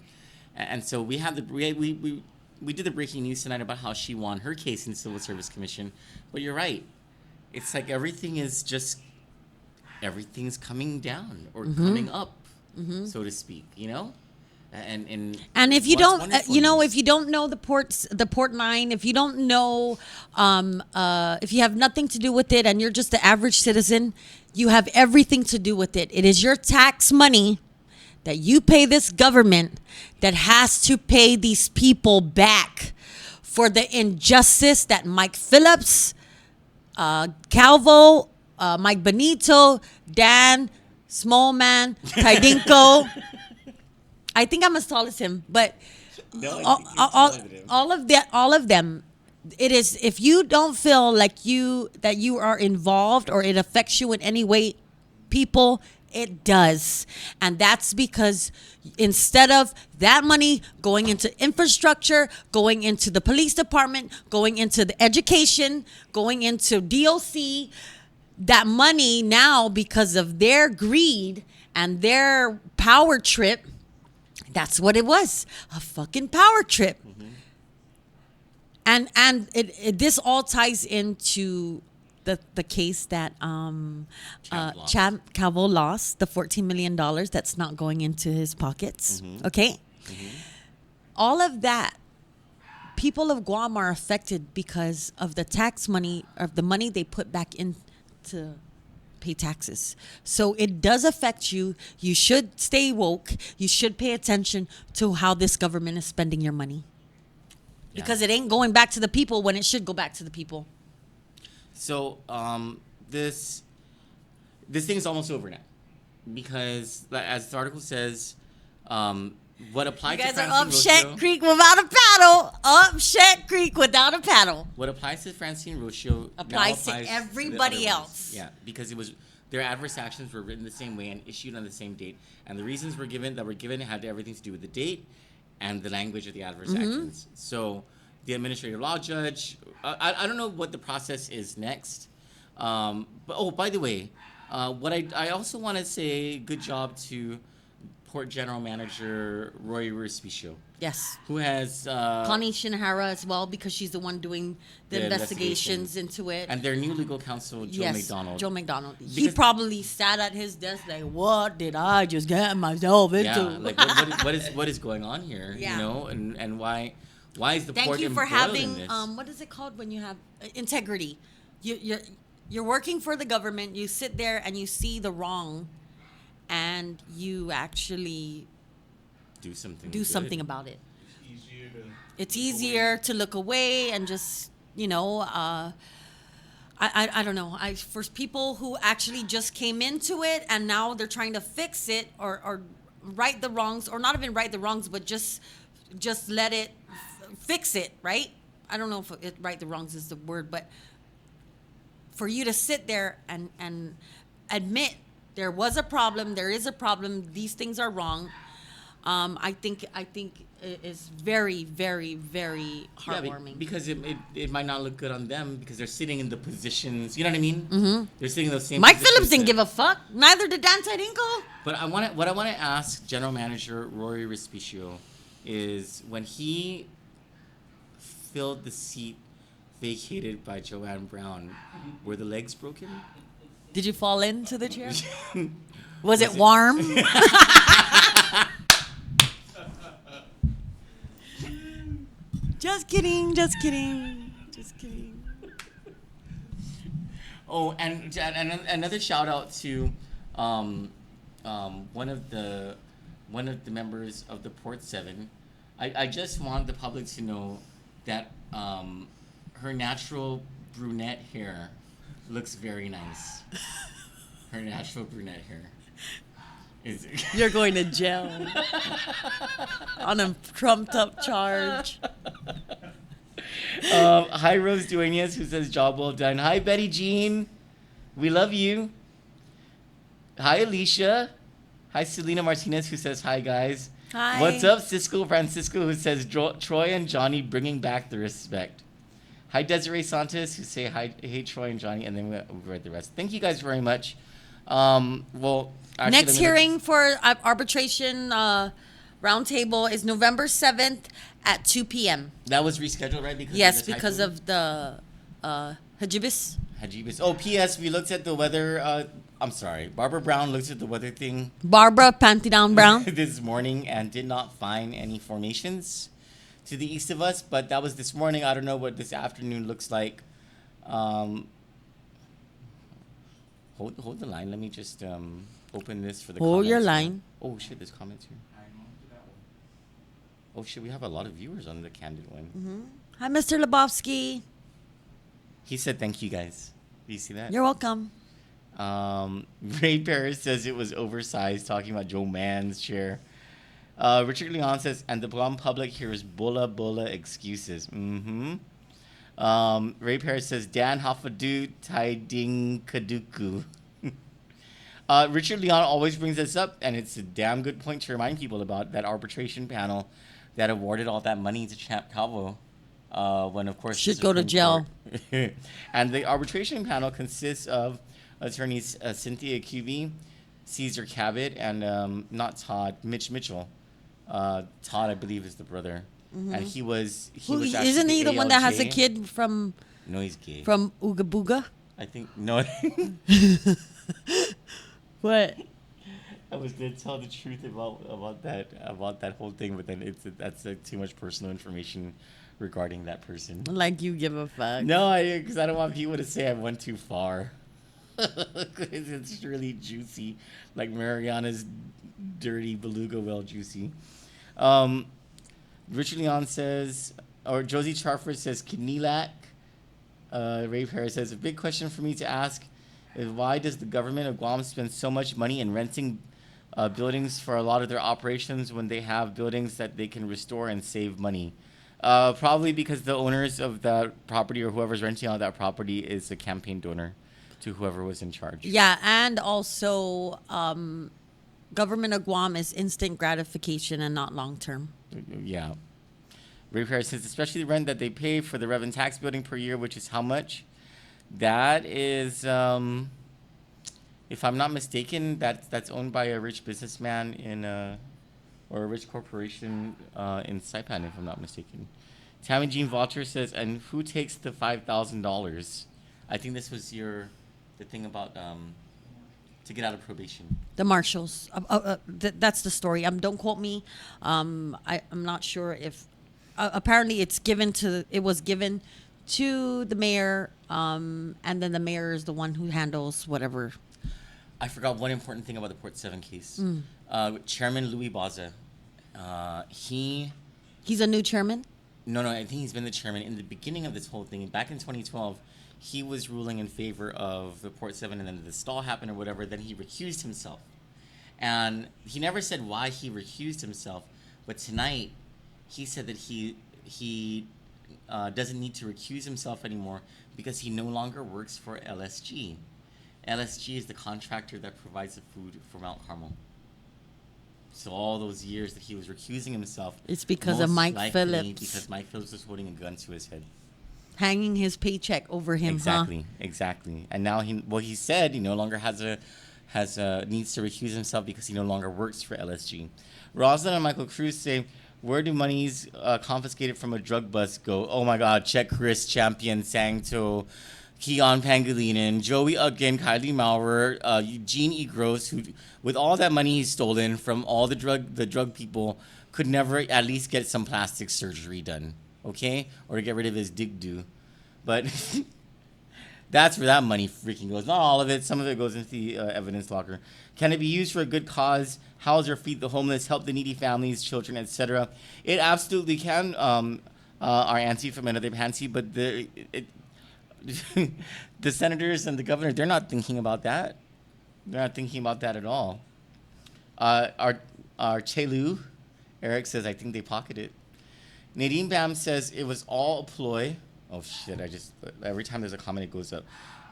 Speaker 2: and so we have we did the breaking news tonight about how she won her case in the Civil Service Commission. But you're right, it's like everything's coming down or coming up, so to speak. And
Speaker 3: if you
Speaker 2: what's
Speaker 3: don't,
Speaker 2: wonderful
Speaker 3: if you don't know the port line, if you don't know, if you have nothing to do with it, and you're just the average citizen, you have everything to do with it. It is your tax money that you pay this government that has to pay these people back for the injustice that Mike Phillips, Calvo, Mike Benito, Dan, Smallman, Tidinko. I think I'm as tall as him, but all of them. It is, if you don't feel like that you are involved or it affects you in any way, people, it does. And that's because instead of that money going into infrastructure, going into the police department, going into the education, going into DOC, that money now, because of their greed and their power trip, that's what it was, a fucking power trip. And this all ties into the case that Chad Calvo lost, the $14 million that's not going into his pockets. Okay? All of that, people of Guam are affected because of the tax money, of the money they put back in to pay taxes. So it does affect you. You should stay woke. You should pay attention to how this government is spending your money. Because it ain't going back to the people when it should go back to the people.
Speaker 2: So this thing's almost over now, because as the article says, what applies
Speaker 3: You guys
Speaker 2: to
Speaker 3: are up
Speaker 2: Francine
Speaker 3: Shet
Speaker 2: Rocio,
Speaker 3: Creek without a paddle. Up Shet Creek without a paddle.
Speaker 2: what applies to Francine Rocio
Speaker 3: Applies
Speaker 2: now
Speaker 3: to
Speaker 2: applies
Speaker 3: everybody
Speaker 2: the other ones.
Speaker 3: else.
Speaker 2: Yeah, because their adverse actions were written the same way and issued on the same date, and the reasons were given had everything to do with the date and the language of the adverse actions. So the administrative law judge, I don't know what the process is next. But by the way, what I also want to say, good job to Port General Manager Roy Respicio,
Speaker 3: Yes.
Speaker 2: who has
Speaker 3: Connie Shinhara as well, because she's the one doing the investigations into it.
Speaker 2: and their new legal counsel Joe McDonald.
Speaker 3: Joe McDonald. He
Speaker 2: Because-
Speaker 3: probably sat at his desk like, what did I just get myself into?
Speaker 2: Yeah, like what is going on here?
Speaker 3: Yeah.
Speaker 2: And why is the
Speaker 3: Thank
Speaker 2: port
Speaker 3: you for
Speaker 2: embroiled in
Speaker 3: having
Speaker 2: this?
Speaker 3: what is it called when you have integrity? You're working for the government. You sit there and you see the wrong, and you actually
Speaker 2: do something.
Speaker 3: do
Speaker 2: good.
Speaker 3: something about it.
Speaker 4: Easier to
Speaker 3: It's easier to look away and just, I I don't know. For people who actually just came into it and now they're trying to fix it or right the wrongs, or not even right the wrongs, but just let it fix it, right? I don't know if right the wrongs is the word, but for you to sit there and admit there was a problem, there is a problem, these things are wrong. I think it is very, very, very heartwarming.
Speaker 2: Because it might not look good on them because they're sitting in the positions. You know what I mean? Mm-hmm. They're sitting in those same.
Speaker 3: Mike Phillips didn't give a fuck. Neither did Dan Tedinko.
Speaker 2: But what I want to ask General Manager Rory Respicio is when he filled the seat vacated by Joanne Brown, were the legs broken?
Speaker 3: Did you fall into the chair? Was it warm? Just kidding.
Speaker 2: Oh, and another shout out to one of the members of the Port 7. I just want the public to know that her natural brunette hair looks very nice. Her natural brunette hair.
Speaker 3: You're going to jail on a trumped up charge.
Speaker 2: Hi, Rose Duenas, who says job well done. Hi, Betty Jean. We love you. Hi, Alicia. Hi, Selena Martinez, who says hi, guys.
Speaker 3: Hi.
Speaker 2: What's up, Cisco Francisco, who says Troy and Johnny bringing back the respect. Hi, Desiree Santos, who say hi, hey, Troy and Johnny, and then we'll read the rest. Thank you guys very much. Well, actually,
Speaker 3: Next hearing for arbitration roundtable is November 7th at 2 p.m.
Speaker 2: That was rescheduled, right?
Speaker 3: Because of the Hajibis.
Speaker 2: Oh, P.S. We looked at the weather. I'm sorry. Barbara Brown looked at the weather thing
Speaker 3: Barbara Panty Down Brown.
Speaker 2: this morning and did not find any formations to the east of us. But that was this morning. I don't know what this afternoon looks like. Hold the line. Let me just open this for the comments.
Speaker 3: Hold your line.
Speaker 2: Oh, shit. There's comments here. Oh, shit. We have a lot of viewers on the Kandit one.
Speaker 3: Mm-hmm. Hi, Mr. Lebowski.
Speaker 2: He said thank you, guys. Do you see that?
Speaker 3: You're welcome.
Speaker 2: Ray Paris says it was oversized, talking about Joe Mann's chair. Richard Leon says, and the blonde public hears bola excuses. Mm-hmm. Ray Paris says, Dan Hafadu Tai Ding Kaduku. Richard Leon always brings this up, and it's a damn good point to remind people about that arbitration panel that awarded all that money to Champ Calvo. When, of course,
Speaker 3: should go to jail.
Speaker 2: And the arbitration panel consists of attorneys Cynthia Cubey, Caesar Cabot, and not Todd, Mitch Mitchell. Todd, I believe, is the brother. Mm-hmm. And he was
Speaker 3: isn't he the one that has a kid from?
Speaker 2: No, he's gay.
Speaker 3: From Ooga Booga?
Speaker 2: I think no.
Speaker 3: What?
Speaker 2: I was gonna tell the truth about that whole thing, but then that's too much personal information regarding that person.
Speaker 3: Like you give a fuck.
Speaker 2: No, because I don't want people to say I went too far. It's really juicy, like Mariana's dirty beluga whale juicy. Richard Leon says, or Josie Charford says, Kinilac. Ray Paris says, a big question for me to ask is why does the government of Guam spend so much money in renting buildings for a lot of their operations when they have buildings that they can restore and save money? Probably because the owners of that property or whoever's renting out that property is a campaign donor to whoever was in charge.
Speaker 3: Yeah, and also government of Guam is instant gratification and not long term.
Speaker 2: Yeah. Ray Paris says, especially the rent that they pay for the Reverend Tax building per year, which is how much? That is, if I'm not mistaken, that's owned by a rich businessman or a rich corporation in Saipan, if I'm not mistaken. Tammy Jean Walter says, and who takes the $5,000? I think this was the thing about to get out of probation.
Speaker 3: The marshals. That's the story. Don't quote me. I'm not sure if. Apparently, it was given to the mayor, and then the mayor is the one who handles whatever.
Speaker 2: I forgot one important thing about the Port 7 case. Chairman Louis Baza. He's
Speaker 3: a new chairman?
Speaker 2: No, I think he's been the chairman in the beginning of this whole thing. Back in 2012, he was ruling in favor of the Port 7 and then the stall happened or whatever, then he recused himself. And he never said why he recused himself, but tonight he said that he doesn't need to recuse himself anymore because he no longer works for LSG. LSG is the contractor that provides the food for Mount Carmel. So all those years that he was recusing himself,
Speaker 3: It's because of
Speaker 2: most
Speaker 3: Mike
Speaker 2: likely
Speaker 3: Phillips.
Speaker 2: Because Mike Phillips was holding a gun to his head.
Speaker 3: Hanging his paycheck over him,
Speaker 2: Exactly. And now he said he no longer needs to recuse himself because he no longer works for LSG. Rosalind and Michael Cruz say, where do monies confiscated from a drug bust go? Oh my God, check Chris Champion, Sangto, Keon Pangilinan, Joey Uggan, Kylie Maurer, Eugene E. Gross, who, with all that money he's stolen from all the drug people, could never at least get some plastic surgery done, okay? Or to get rid of his dig-do. But that's where that money freaking goes. Not all of it. Some of it goes into the evidence locker. Can it be used for a good cause? House or feed the homeless, help the needy families, children, etc.? It absolutely can, our auntie from another auntie, but the senators and the governor, they're not thinking about that. They're not thinking about that at all. Our Chelu, Eric says, I think they pocketed it. Nadine Bam says it was all a ploy. Oh shit, every time there's a comment, it goes up.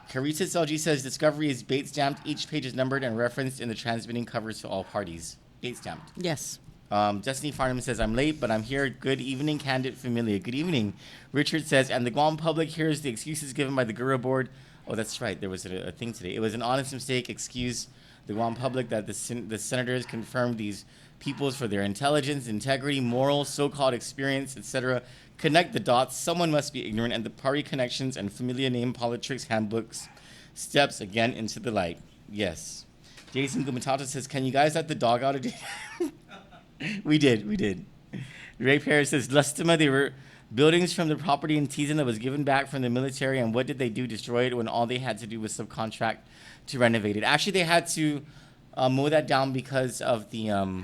Speaker 2: Carita LG says Discovery is bait stamped. Each page is numbered and referenced in the transmitting covers to all parties. Bait stamped.
Speaker 3: Yes.
Speaker 2: Destiny Farnham says, I'm late, but I'm here. Good evening, Kandit Familia. Good evening. Richard says, and the Guam public hears the excuses given by the Gura board. Oh, that's right. There was a thing today. It was an honest mistake. Excuse the Guam public that the senators confirmed these peoples for their intelligence, integrity, moral, so-called experience, etc. Connect the dots. Someone must be ignorant, and the party connections and Familia name politics handbooks steps again into the light. Yes. Jason Gumatata says, can you guys let the dog out again? We did. Ray Perez says, Lustima, they were buildings from the property in Tizen that was given back from the military, and what did they do? Destroy it when all they had to do was subcontract to renovate it. Actually, they had to mow that down because of the...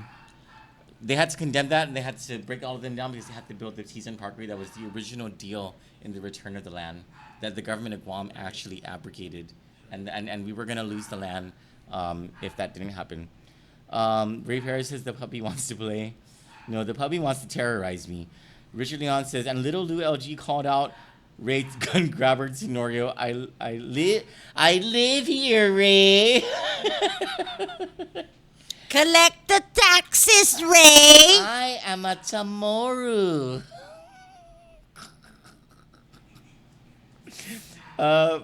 Speaker 2: they had to condemn that, and they had to break all of them down because they had to build the Tizen Parkway. That was the original deal in the return of the land that the government of Guam actually abrogated, and we were going to lose the land if that didn't happen. Ray Perez says the puppy wants to play. No, the puppy wants to terrorize me. Richard Leon says, and little Lou LG called out Ray's gun grabber Tenorio. I live here, Ray.
Speaker 3: Collect the taxes, Ray.
Speaker 2: I am a Tamoru.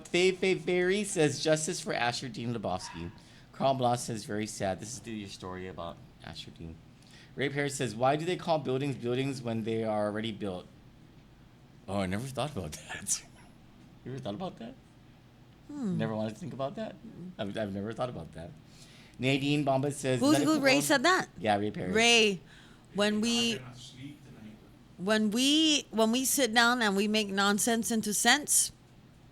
Speaker 2: Faye Berry says, justice for Asher Dean Lebowski. Carl Bloss says, very sad. This is your story about Asher Dean. Ray Paris says, why do they call buildings buildings when they are already built? Oh, I never thought about that. You ever thought about that? Never wanted to think about that? I've never thought about that. Nadine Bomba says...
Speaker 3: Who Ray said that?
Speaker 2: Yeah, Ray Paris.
Speaker 3: Ray, when we sit down and we make nonsense into sense,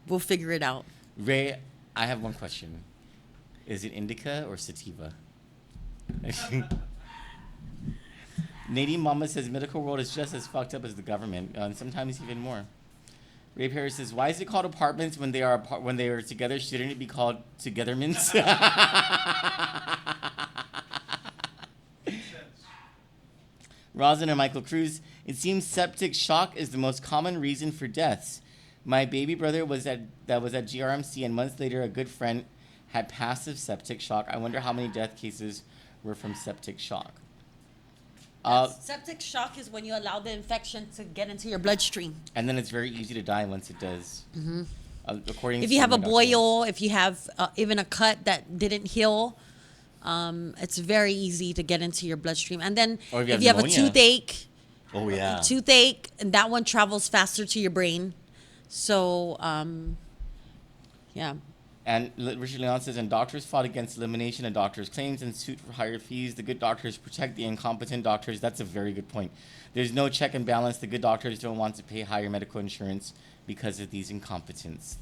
Speaker 3: we'll figure it out.
Speaker 2: Ray, I have one question. Is it indica or sativa? Nadine Mama says medical world is just as fucked up as the government, and sometimes even more. Ray Paris says, why is it called apartments when they are together? Shouldn't it be called togetherments? Rosin and Michael Cruz, it seems septic shock is the most common reason for deaths. My baby brother was at GRMC, and months later a good friend had passive septic shock. I wonder how many death cases were from septic shock.
Speaker 3: Septic shock is when you allow the infection to get into your bloodstream.
Speaker 2: And then it's very easy to die once it does. Mm-hmm. According
Speaker 3: if
Speaker 2: to
Speaker 3: you have a
Speaker 2: my
Speaker 3: boil, if you have even a cut that didn't heal, it's very easy to get into your bloodstream. And then
Speaker 2: or
Speaker 3: if you have a toothache, and that one travels faster to your brain. So, yeah.
Speaker 2: And Richard Leon says, and doctors fought against elimination of doctors' claims and suit for higher fees. The good doctors protect the incompetent doctors. That's a very good point. There's no check and balance. The good doctors don't want to pay higher medical insurance because of these incompetents.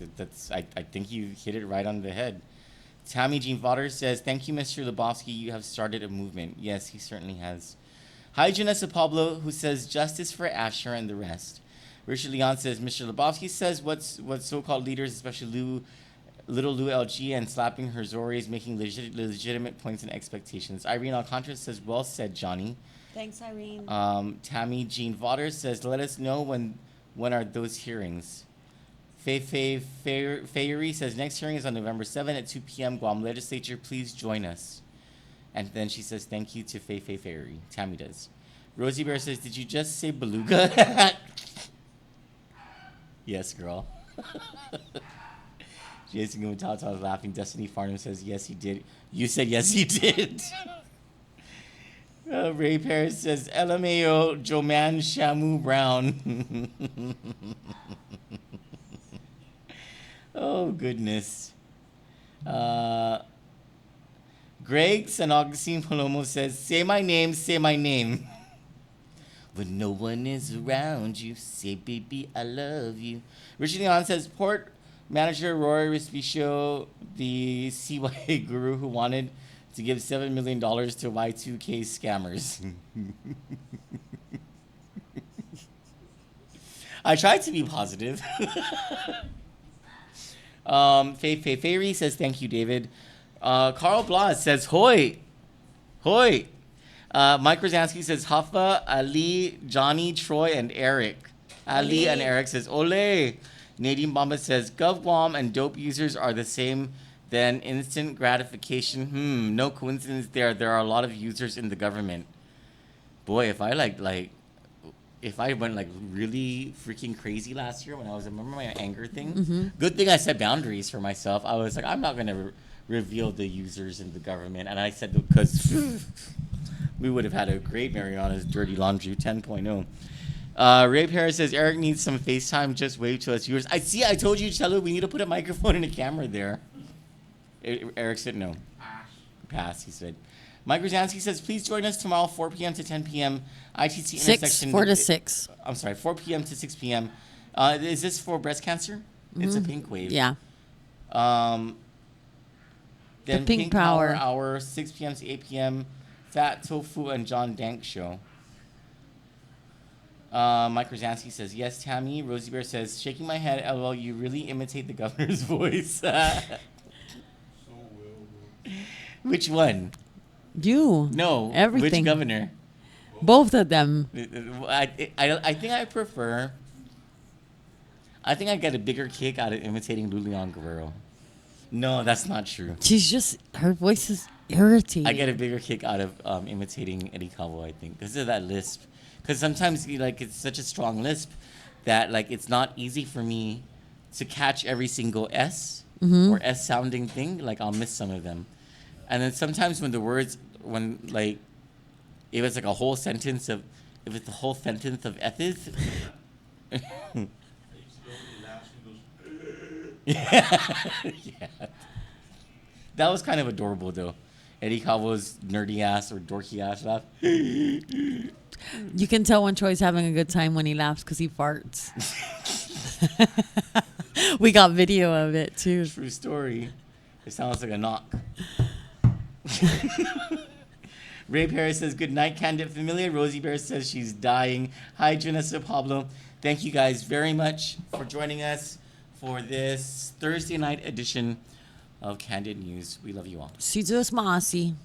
Speaker 2: I think you hit it right on the head. Tammy Jean Vodder says, thank you, Mr. Lebowski. You have started a movement. Yes, he certainly has. Hi, Janessa Pablo, who says, justice for Asher and the rest. Richard Leon says, Mr. Lebowski says, what so-called leaders, especially Little Lou LG, and slapping her Zori is making legitimate points and expectations. Irene Alcantara says, well said, Johnny.
Speaker 3: Thanks, Irene.
Speaker 2: Tammy Jean Vodder says, let us know when are those hearings. Fayuri says, next hearing is on November 7th at 2 p.m. Guam Legislature. Please join us. And then she says, thank you to Fayuri. Tammy does. Rosie Bear says, did you just say beluga? Yes, girl. Jason Gumatata is laughing. Destiny Farnham says, yes, he did. You said, yes, he did. Ray Paris says, LMAO, Joman Shamu Brown. Oh, goodness. Greg San Augustine Palomo says, say my name, say my name. When no one is around you, say, baby, I love you. Richard Leon says, Port Manager Rory Respicio, the CYA guru who wanted to give $7 million to Y2K scammers. I tried to be positive. Fairy says, thank you, David. Carl Blas says, hoi. Hoi. Mike Rosansky says, Haffa, Ali, Johnny, Troy, and Eric. Ali and Eric says, ole. Nadine Bamba says, Gov Guam and dope users are the same, then instant gratification. No coincidence there. There are a lot of users in the government. Boy, if I if I went really freaking crazy last year when I was, remember my anger thing?
Speaker 3: Mm-hmm.
Speaker 2: Good thing I set boundaries for myself. I was like, I'm not going to reveal the users in the government. And I said, because we would have had a great Mariana's Dirty Laundry 10.0. Ray Paris says, Eric needs some FaceTime. Just wave to us viewers. I told you, Cello, we need to put a microphone and a camera there. Eric said no. Pass, he said. Mike Rosansky says, please join us tomorrow, 4 p.m. to 10 p.m. ITC intersection.
Speaker 3: 4 to 6.
Speaker 2: I'm sorry, 4 p.m. to 6 p.m. Is this for breast cancer? Mm-hmm. It's a pink wave.
Speaker 3: Yeah.
Speaker 2: Then
Speaker 3: the Pink Power
Speaker 2: Hour, 6 p.m. to 8 p.m. Fat Tofu and John Dank Show. Mike Rosansky says, yes, Tammy. Rosie Bear says, shaking my head, LOL, you really imitate the governor's voice. Which one?
Speaker 3: You.
Speaker 2: No.
Speaker 3: Everything.
Speaker 2: Which governor?
Speaker 3: Both of them.
Speaker 2: I think I prefer. I think I get a bigger kick out of imitating Lulian Guerrero. No, that's not true.
Speaker 3: She's just, her voice is irritating.
Speaker 2: I get a bigger kick out of imitating Eddie Cabo, I think. Because of that lisp. Because sometimes it's such a strong lisp that it's not easy for me to catch every single S or S sounding thing. I'll miss some of them. And then sometimes when the words, if it's a whole sentence of, ethics. Yeah. That was kind of adorable, though. Eddie Cabo's nerdy ass or dorky ass laugh.
Speaker 3: You can tell when Troy's having a good time when he laughs because he farts. We got video of it, too.
Speaker 2: True story. It sounds like a knock. Ray Paris says, good night, Candid Familia. Rosie Bear says she's dying. Hi, Janessa Pablo. Thank you guys very much for joining us for this Thursday night edition of Candid News. We love you all.
Speaker 3: Si Diyos maasi.